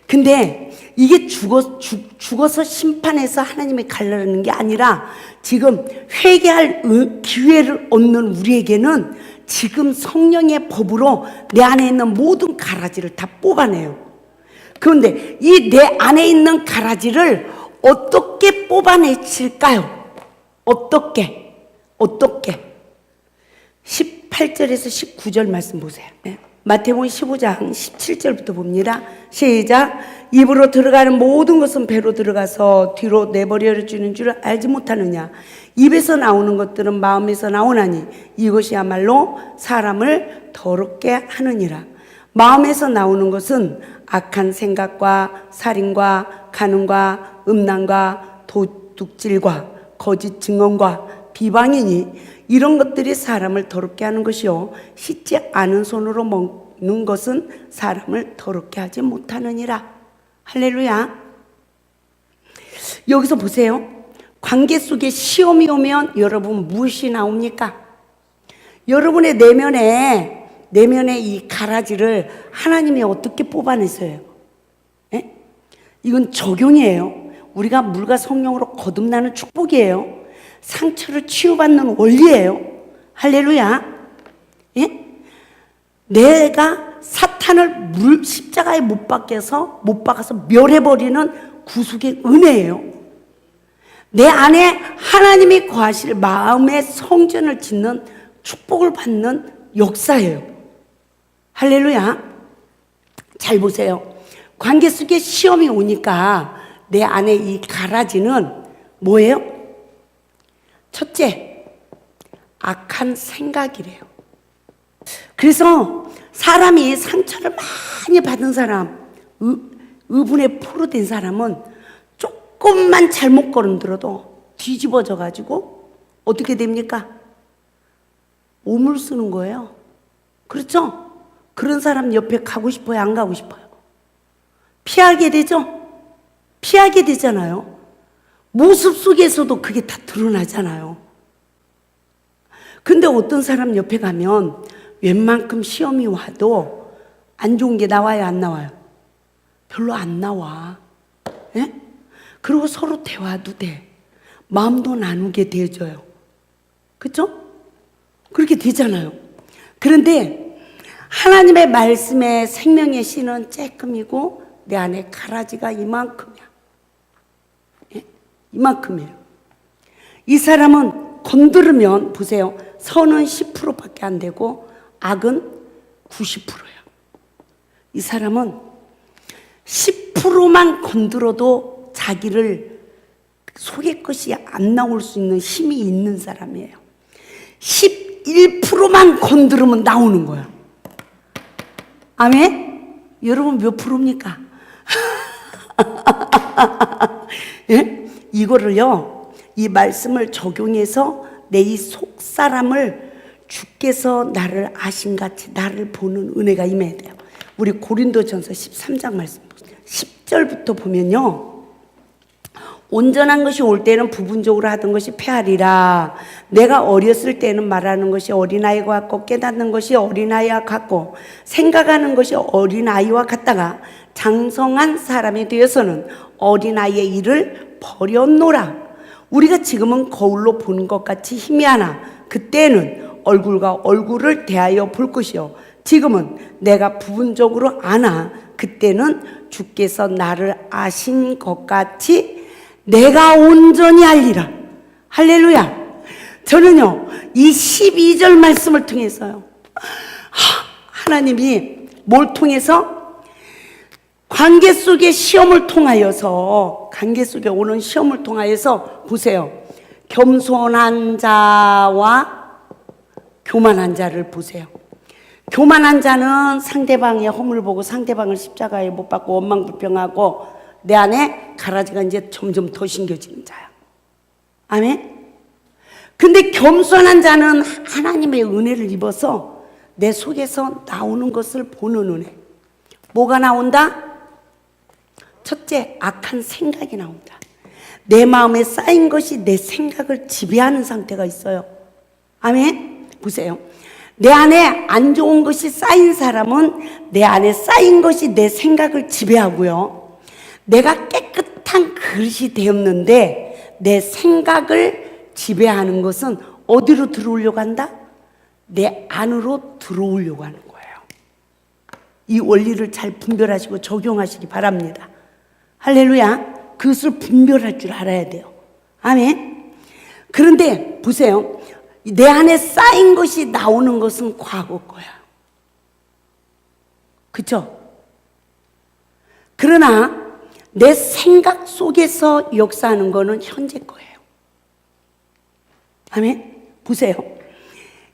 근데 이게 죽어서 심판해서 하나님이 갈라는 게 아니라 지금 회개할 기회를 얻는 우리에게는 지금 성령의 법으로 내 안에 있는 모든 가라지를 다 뽑아내요. 그런데 이 내 안에 있는 가라지를 어떻게 뽑아내실까요? 어떻게? 18절에서 19절 말씀 보세요. 네. 마태복음 15장 17절부터 봅니다. 시작. 입으로 들어가는 모든 것은 배로 들어가서 뒤로 내버려 주는 줄 알지 못하느냐. 입에서 나오는 것들은 마음에서 나오나니 이것이야말로 사람을 더럽게 하느니라. 마음에서 나오는 것은 악한 생각과 살인과 간음과 음란과 도둑질과 거짓 증언과 비방이니 이런 것들이 사람을 더럽게 하는 것이요 씻지 않은 손으로 먹는 것은 사람을 더럽게 하지 못하느니라. 할렐루야. 여기서 보세요. 관계 속에 시험이 오면 여러분 무엇이 나옵니까? 여러분의 내면에 이 가라지를 하나님이 어떻게 뽑아내세요? 예? 이건 적용이에요. 우리가 물과 성령으로 거듭나는 축복이에요. 상처를 치유받는 원리예요. 할렐루야. 예? 내가 사탄을 십자가에 못 박아서 멸해버리는 구속의 은혜예요. 내 안에 하나님이 거하실 마음의 성전을 짓는 축복을 받는 역사예요. 할렐루야. 잘 보세요. 관계 속에 시험이 오니까 내 안에 이 가라지는 뭐예요? 첫째, 악한 생각이래요. 그래서 사람이 상처를 많이 받은 사람, 의분에 포로된 사람은 조금만 잘못 걸음들어도 뒤집어져 가지고 어떻게 됩니까? 오물 쓰는 거예요. 그렇죠? 그런 사람 옆에 가고 싶어요? 안 가고 싶어요? 피하게 되죠? 피하게 되잖아요. 모습 속에서도 그게 다 드러나잖아요. 근데 어떤 사람 옆에 가면 웬만큼 시험이 와도 안 좋은 게 나와요, 안 나와요? 별로 안 나와. 예? 그리고 서로 대화도 돼. 마음도 나누게 되어져요. 그렇죠? 그렇게 되잖아요. 그런데 하나님의 말씀에 생명의 씨는 쬐끔이고 내 안에 가라지가 이만큼이야. 예? 이만큼이에요. 이 사람은 건드리면 보세요. 선은 10%밖에 안 되고 악은 90%예요. 이 사람은 10%만 건드려도 자기를 속의 것이 안 나올 수 있는 힘이 있는 사람이에요. 11%만 건드리면 나오는 거예요. 아멘? 여러분 몇 프로입니까? 예? 이거를요, 이 말씀을 적용해서 내 이 속사람을 주께서 나를 아심같이 나를 보는 은혜가 임해야 돼요. 우리 고린도전서 13장 말씀 10절부터 보면요, 온전한 것이 올 때는 부분적으로 하던 것이 패하리라. 내가 어렸을 때는 말하는 것이 어린아이와 같고 깨닫는 것이 어린아이와 같고 생각하는 것이 어린아이와 같다가 장성한 사람이 되어서는 어린아이의 일을 버렸노라. 우리가 지금은 거울로 보는 것 같이 희미하나 그때는 얼굴과 얼굴을 대하여 볼 것이요 지금은 내가 부분적으로 아나 그때는 주께서 나를 아신 것 같이 내가 온전히 알리라. 할렐루야. 저는요 이 12절 말씀을 통해서요, 하나님이 뭘 통해서? 관계 속의 시험을 통하여서, 관계 속에 오는 시험을 통하여서 보세요. 겸손한 자와 교만한 자를 보세요. 교만한 자는 상대방의 허물 보고 상대방을 십자가에 못 박고 원망불평하고 내 안에 가라지가 이제 점점 더 심겨지는 자야. 아멘? 근데 겸손한 자는 하나님의 은혜를 입어서 내 속에서 나오는 것을 보는 은혜. 뭐가 나온다? 첫째, 악한 생각이 나온다. 내 마음에 쌓인 것이 내 생각을 지배하는 상태가 있어요. 아멘? 보세요. 내 안에 안 좋은 것이 쌓인 사람은 내 안에 쌓인 것이 내 생각을 지배하고요. 내가 깨끗한 그릇이 되었는데 내 생각을 지배하는 것은 어디로 들어오려고 한다? 내 안으로 들어오려고 하는 거예요. 이 원리를 잘 분별하시고 적용하시기 바랍니다. 할렐루야. 그것을 분별할 줄 알아야 돼요. 아멘. 그런데 보세요. 내 안에 쌓인 것이 나오는 것은 과거 거야. 그렇죠? 그러나 내 생각 속에서 역사하는 거는 현재 거예요. 아멘. 보세요.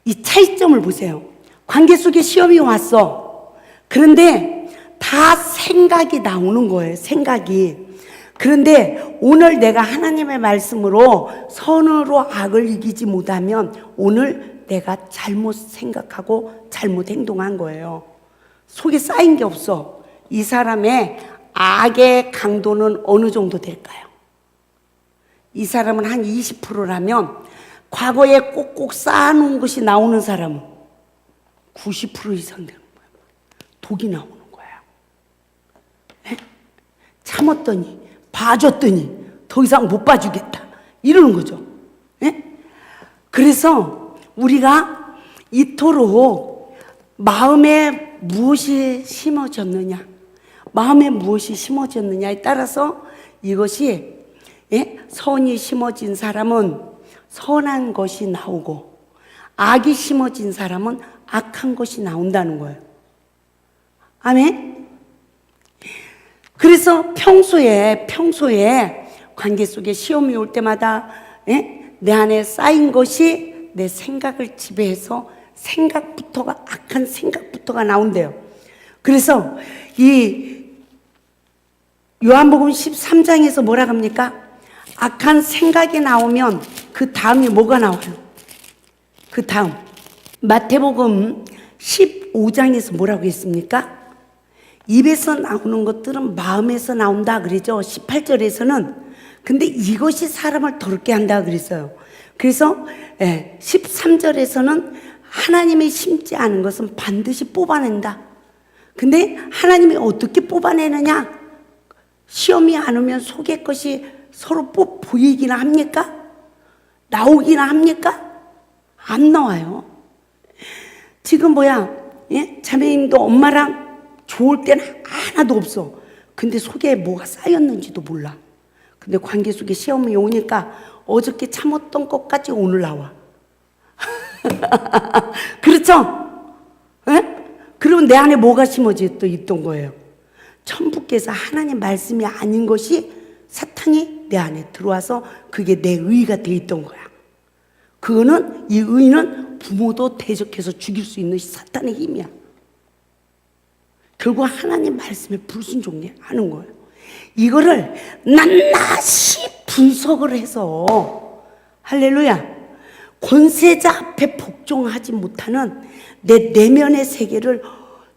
이 차이점을 보세요. 관계 속에 시험이 왔어. 그런데 다 생각이 나오는 거예요. 생각이. 그런데 오늘 내가 하나님의 말씀으로 선으로 악을 이기지 못하면 오늘 내가 잘못 생각하고 잘못 행동한 거예요. 속에 쌓인 게 없어. 이 사람의 악의 강도는 어느 정도 될까요? 이 사람은 한 20%라면 과거에 꼭꼭 쌓아놓은 것이 나오는 사람은 90% 이상 되는 거예요. 독이 나오는 거예요. 네? 참았더니 봐줬더니 더 이상 못 봐주겠다 이러는 거죠. 네? 그래서 우리가 이토록 마음에 무엇이 심어졌느냐, 마음에 무엇이 심어졌느냐에 따라서 이것이, 선이 심어진 사람은 선한 것이 나오고 악이 심어진 사람은 악한 것이 나온다는 거예요. 아멘? 그래서 평소에 관계 속에 시험이 올 때마다 내 안에 쌓인 것이 내 생각을 지배해서 생각부터가, 악한 생각부터가 나온대요. 그래서 이 요한복음 13장에서 뭐라 합니까? 악한 생각이 나오면 그 다음이 뭐가 나와요? 그 다음 마태복음 15장에서 뭐라고 했습니까? 입에서 나오는 것들은 마음에서 나온다 그러죠. 18절에서는. 근데 이것이 사람을 더럽게 한다 그랬어요. 그래서 13절에서는 하나님이 심지 않은 것은 반드시 뽑아낸다. 근데 하나님이 어떻게 뽑아내느냐? 시험이 안 오면 속의 것이 서로 보이기나 합니까? 나오기나 합니까? 안 나와요. 지금 자매님도 엄마랑 좋을 때는 하나도 없어. 근데 속에 뭐가 쌓였는지도 몰라. 근데 관계 속에 시험이 오니까 어저께 참았던 것까지 오늘 나와. 그렇죠? 그러면 내 안에 뭐가 심어져 있던 거예요? 천부께서 하나님 말씀이 아닌 것이 사탄이 내 안에 들어와서 그게 내 의가 돼 있던 거야. 그거는, 이 의는 부모도 대적해서 죽일 수 있는 사탄의 힘이야. 결국 하나님 말씀에 불순종하는 거예요. 이거를 낱낱이 분석을 해서, 할렐루야, 권세자 앞에 복종하지 못하는 내 내면의 세계를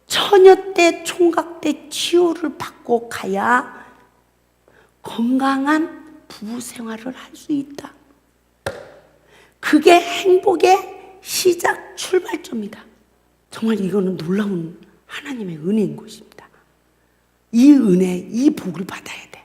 처녀 때 총각 때 치유를 받고 가야 건강한 부부 생활을 할 수 있다. 그게 행복의 시작 출발점이다. 정말 이거는 놀라운 하나님의 은혜인 것입니다. 이 은혜, 이 복을 받아야 돼.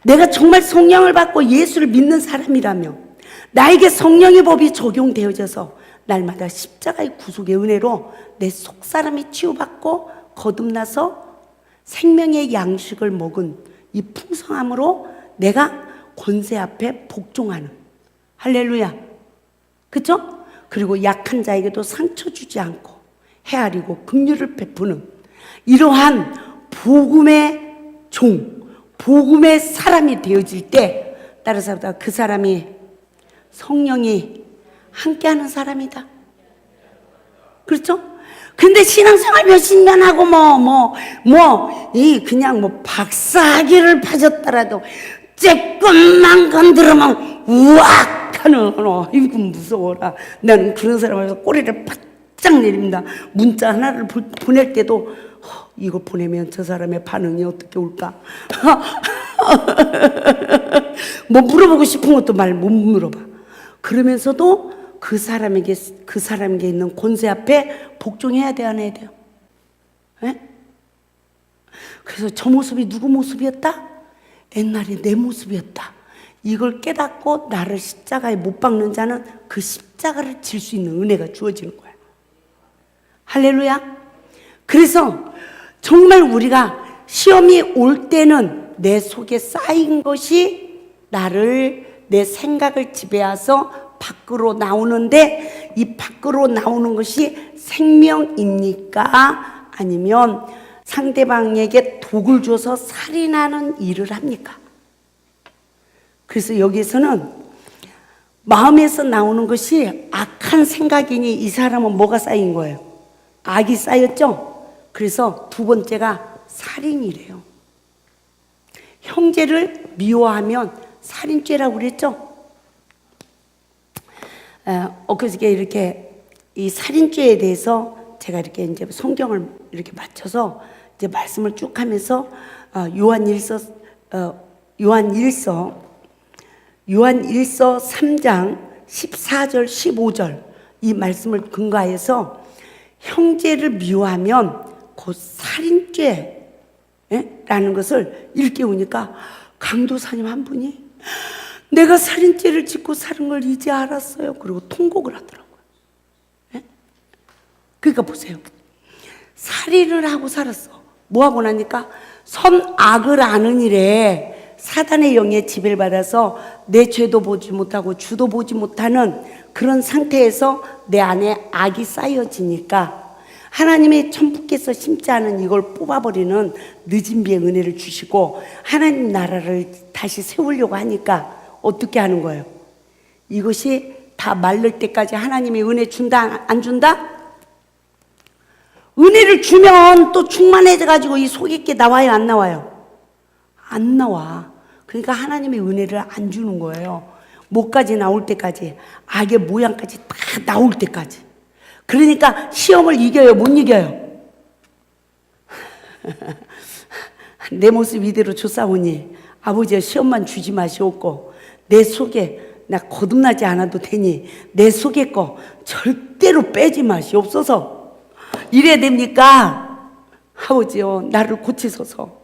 내가 정말 성령을 받고 예수를 믿는 사람이라면 나에게 성령의 법이 적용되어져서 날마다 십자가의 구속의 은혜로 내 속사람이 치유받고 거듭나서 생명의 양식을 먹은 이 풍성함으로 내가 권세 앞에 복종하는, 할렐루야, 그렇죠? 그리고 약한 자에게도 상처 주지 않고 헤아리고 긍휼을 베푸는 이러한 복음의 종, 복음의 사람이 되어질 때, 따라서 그 사람이 성령이 함께하는 사람이다. 그렇죠? 근데 신앙생활 몇십 년 하고 그냥 박사학위를 파졌더라도 조금만 건드리면 우악 하는, 이거 무서워라. 나는 그런 사람에서 꼬리를 바짝 내립니다. 문자 하나를 보낼 때도 이거 보내면 저 사람의 반응이 어떻게 올까? 물어보고 싶은 것도 말 못 물어봐. 그러면서도 그 사람에게 있는 권세 앞에 복종해야 돼, 안 해야 돼요? 그래서 저 모습이 누구 모습이었다? 옛날에 내 모습이었다. 이걸 깨닫고 나를 십자가에 못 박는 자는 그 십자가를 질 수 있는 은혜가 주어지는 거야. 할렐루야. 그래서 정말 우리가 시험이 올 때는 내 속에 쌓인 것이 내 생각을 지배해서 밖으로 나오는데, 이 밖으로 나오는 것이 생명입니까? 아니면 상대방에게 독을 줘서 살인하는 일을 합니까? 그래서 여기에서는 마음에서 나오는 것이 악한 생각이니 이 사람은 뭐가 쌓인 거예요? 악이 쌓였죠? 그래서 두 번째가 살인이래요. 형제를 미워하면 살인죄라고 그랬죠? 엊그저께 이렇게 이 살인죄에 대해서 제가 이렇게 이제 성경을 이렇게 맞춰서 이제 말씀을 쭉 하면서 요한일서 3장 14절 15절 이 말씀을 근거해서 형제를 미워하면 곧 살인죄 라는 것을 일깨우니까 강도사님 한 분이 내가 살인죄를 짓고 사는 걸 이제 알았어요. 그리고 통곡을 하더라고요. 그러니까 보세요. 살인을 하고 살았어. 뭐 하고 나니까 선악을 아는 일에 사단의 영에 지배를 받아서 내 죄도 보지 못하고 주도 보지 못하는 그런 상태에서 내 안에 악이 쌓여지니까 하나님의 천부께서 심지 않은 이걸 뽑아버리는 늦은 비의 은혜를 주시고 하나님 나라를 다시 세우려고 하니까 어떻게 하는 거예요? 이것이 다 마를 때까지 하나님의 은혜 준다 안 준다? 은혜를 주면 또 충만해져가지고 이 속에 게 나와요 안 나와요? 안 나와. 그러니까 하나님의 은혜를 안 주는 거예요. 목까지 나올 때까지, 악의 모양까지 다 나올 때까지. 그러니까 시험을 이겨요, 못 이겨요? 내 모습 이대로 조사오니 아버지여 시험만 주지 마시옵고 내 속에 나 거듭나지 않아도 되니 내 속에 거 절대로 빼지 마시옵소서. 이래야 됩니까? 아버지여 나를 고치소서.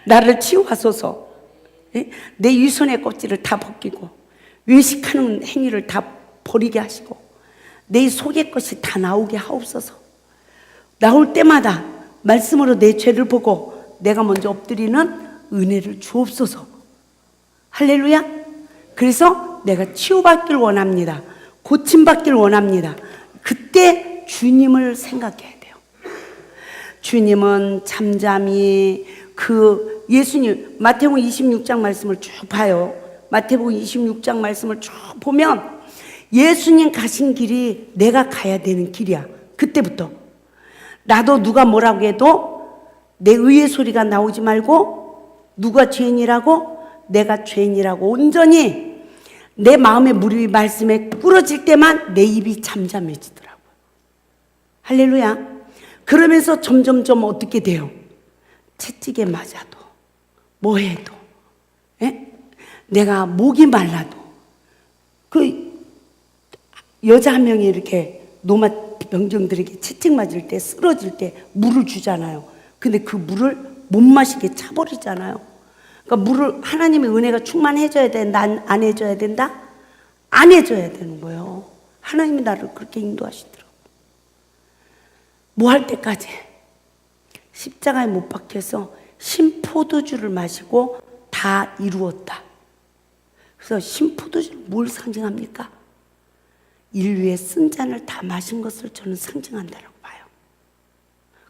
나를 치유하소서. 내 위선의 껍질을 다 벗기고 외식하는 행위를 다 버리게 하시고 내 속의 것이 다 나오게 하옵소서. 나올 때마다 말씀으로 내 죄를 보고 내가 먼저 엎드리는 은혜를 주옵소서. 할렐루야. 그래서 내가 치유받길 원합니다. 고침받길 원합니다. 그때 주님을 생각해야 돼요. 주님은 잠잠히 예수님 마태복음 26장 말씀을 쭉 봐요. 마태복음 26장 말씀을 쭉 보면 예수님 가신 길이 내가 가야 되는 길이야. 그때부터 나도 누가 뭐라고 해도 내 의의 소리가 나오지 말고 누가 죄인이라고 내가 죄인이라고 온전히 내 마음의 무릎이 말씀에 꿇어질 때만 내 입이 잠잠해지더라고요. 할렐루야. 그러면서 점점점 어떻게 돼요? 채찍에 맞아도 뭐 해도 내가 목이 말라도 그 여자 한 명이 이렇게 노마 병정들에게 채찍 맞을 때 쓰러질 때 물을 주잖아요. 근데 그 물을 못 마시게 차버리잖아요. 그러니까 물을 하나님의 은혜가 충만해져야 된다, 안 해줘야 된다? 안 해줘야 되는 거예요. 하나님이 나를 그렇게 인도하시더라고요. 뭐 할 때까지 십자가에 못 박혀서 신포도주를 마시고 다 이루었다. 그래서 신포도주는 뭘 상징합니까? 인류의 쓴 잔을 다 마신 것을 저는 상징한다고 봐요.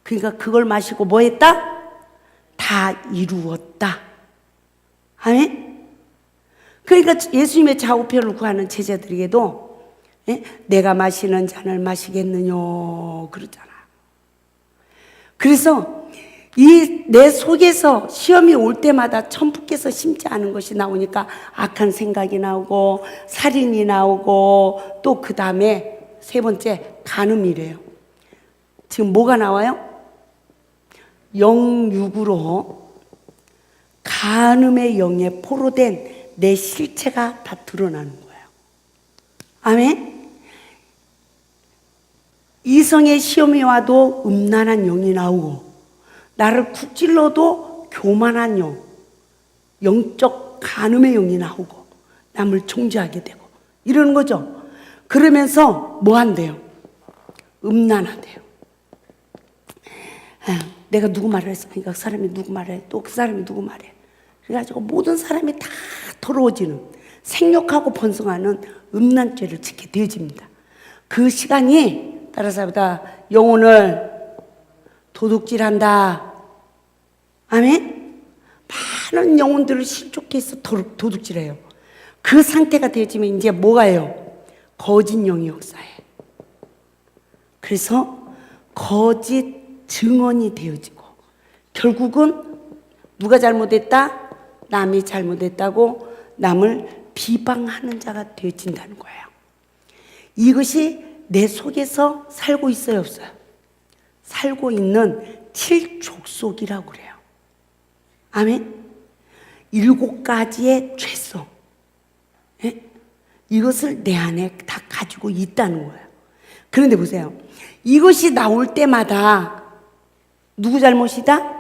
그러니까 그걸 마시고 뭐 했다? 다 이루었다. 아멘? 그러니까 예수님의 좌우편을 구하는 제자들에게도 내가 마시는 잔을 마시겠느냐 그러잖아. 그래서 이 내 속에서 시험이 올 때마다 천부께서 심지 않은 것이 나오니까 악한 생각이 나오고 살인이 나오고 또 그 다음에 세 번째 간음이래요. 지금 뭐가 나와요? 영육으로 간음의 영에 포로된 내 실체가 다 드러나는 거예요. 아멘? 이성의 시험이 와도 음란한 영이 나오고 나를 쿡 찔러도 교만한 영, 영적 간음의 영이 나오고 남을 정죄하게 되고 이러는 거죠. 그러면서 뭐 한대요? 음란하대요. 내가 누구 말을 했으니까 그 사람이 누구 말해, 또 그 사람이 누구 말해. 그래가지고 모든 사람이 다 더러워지는 생육하고 번성하는 음란죄를 짓게 되어집니다. 그 시간이 따라서 보다 영혼을 도둑질한다. 아멘? 많은 영혼들을 실족해 해서 도둑질해요. 그 상태가 되어지면 이제 뭐가 해요? 거짓 영이 역사해. 그래서 거짓 증언이 되어지고 결국은 누가 잘못했다? 남이 잘못했다고 남을 비방하는 자가 되어진다는 거예요. 이것이 내 속에서 살고 있어요, 없어요? 살고 있는 7족속이라고 그래요. 아멘? 7가지의 죄성. 이것을 내 안에 다 가지고 있다는 거예요. 그런데 보세요. 이것이 나올 때마다 누구 잘못이다?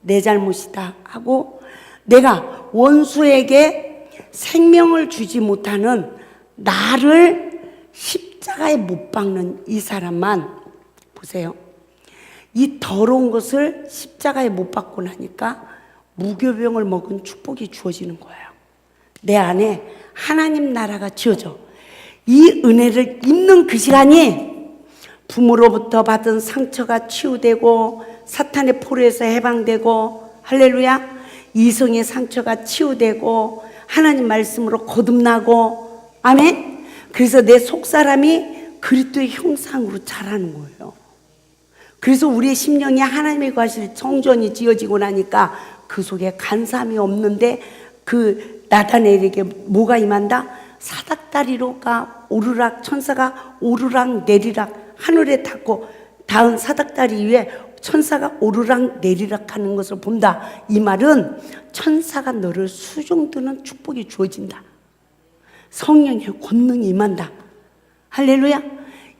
내 잘못이다 하고 내가 원수에게 생명을 주지 못하는 나를 십자가에 못 박는 이 사람만 보세요. 이 더러운 것을 십자가에 못 박고 나니까 무교병을 먹은 축복이 주어지는 거예요. 내 안에 하나님 나라가 지어져. 이 은혜를 입는 그 시간이 부모로부터 받은 상처가 치유되고 사탄의 포로에서 해방되고 할렐루야 이성의 상처가 치유되고 하나님 말씀으로 거듭나고 아멘. 그래서 내 속사람이 그리스도의 형상으로 자라는 거예요. 그래서 우리의 심령이 하나님의 과실 성전이 지어지고 나니까 그 속에 간삼이 없는데 그 나다나엘에게 뭐가 임한다? 사닥다리로가 오르락 천사가 오르락 내리락 하늘에 닿은 사닥다리 위에 천사가 오르락 내리락 하는 것을 본다. 이 말은 천사가 너를 수종드는 축복이 주어진다. 성령의 권능이 임한다. 할렐루야.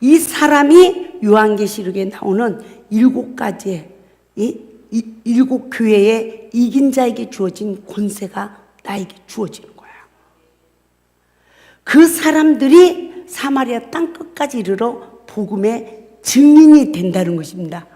이 사람이 요한계시록에 나오는 7가지의 일곱 교회에 이긴 자에게 주어진 권세가 나에게 주어지는 거야. 그 사람들이 사마리아 땅 끝까지 이르러 복음의 증인이 된다는 것입니다.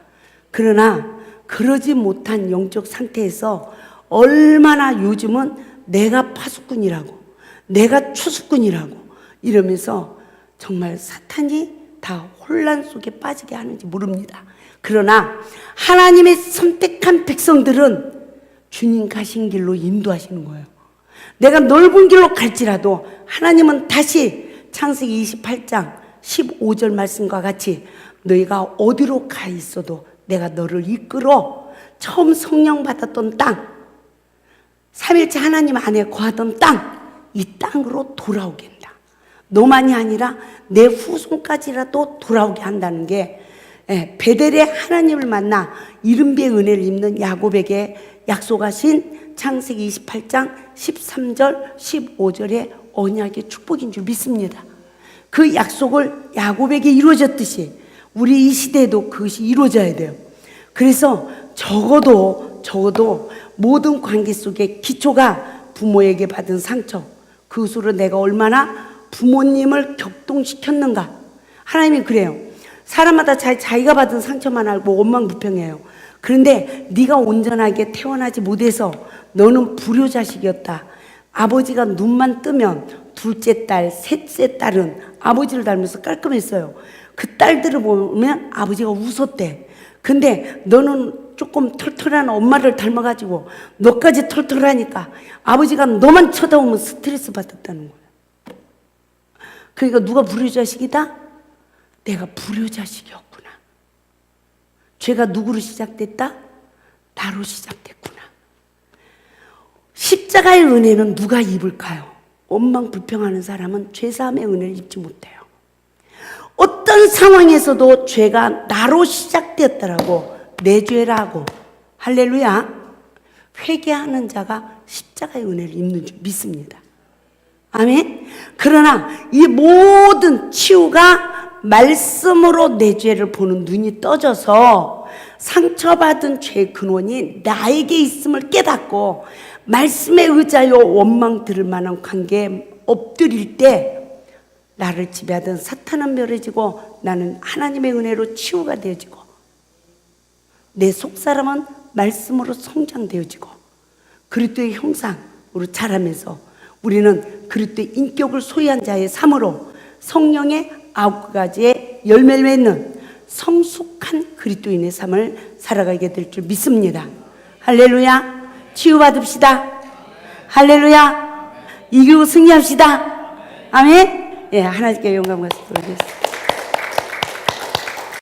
그러나 그러지 못한 영적 상태에서 얼마나 요즘은 내가 파수꾼이라고, 내가 추수꾼이라고 이러면서 정말 사탄이 다 혼란 속에 빠지게 하는지 모릅니다. 그러나 하나님의 선택한 백성들은 주님 가신 길로 인도하시는 거예요. 내가 넓은 길로 갈지라도 하나님은 다시 창세기 28장 15절 말씀과 같이 너희가 어디로 가 있어도 내가 너를 이끌어 처음 성령 받았던 땅, 삼일째 하나님 안에 거하던 땅, 이 땅으로 돌아오게 한다. 너만이 아니라 내 후손까지라도 돌아오게 한다는 게 베델의 하나님을 만나 이른비의 은혜를 입는 야곱에게 약속하신 창세기 28장 13절 15절의 언약의 축복인 줄 믿습니다. 그 약속을 야곱에게 이루어졌듯이 우리 이 시대에도 그것이 이루어져야 돼요. 그래서 적어도 모든 관계 속에 기초가 부모에게 받은 상처, 그것으로 내가 얼마나 부모님을 격동시켰는가. 하나님이 그래요. 사람마다 자기가 받은 상처만 알고 원망불평해요. 그런데 네가 온전하게 태어나지 못해서 너는 불효자식이었다. 아버지가 눈만 뜨면 둘째 딸, 셋째 딸은 아버지를 닮아서 깔끔했어요. 그 딸들을 보면 아버지가 웃었대. 근데 너는 조금 털털한 엄마를 닮아가지고 너까지 털털하니까 아버지가 너만 쳐다보면 스트레스 받았다는 거야. 그러니까 누가 불효자식이다? 내가 불효자식이었구나. 죄가 누구로 시작됐다? 나로 시작됐구나. 십자가의 은혜는 누가 입을까요? 원망불평하는 사람은 죄사함의 은혜를 입지 못해요. 어떤 상황에서도 죄가 나로 시작되었더라고, 내 죄라고, 할렐루야, 회개하는 자가 십자가의 은혜를 입는 줄 믿습니다. 아멘. 그러나 이 모든 치유가 말씀으로 내 죄를 보는 눈이 떠져서 상처받은 죄의 근원이 나에게 있음을 깨닫고 말씀에 의지하여 원망 들을 만한 관계에 엎드릴 때 나를 지배하던 사탄은 멸해지고 나는 하나님의 은혜로 치유가 되어지고 내 속사람은 말씀으로 성장되어지고 그리스도의 형상으로 자라면서 우리는 그리스도의 인격을 소유한 자의 삶으로 성령의 9가지의 열매를 맺는 성숙한 그리스도인의 삶을 살아가게 될 줄 믿습니다. 할렐루야. 치유받읍시다. 할렐루야. 이기고 승리합시다. 아멘. 예, 하나님께 영광과 스토리です.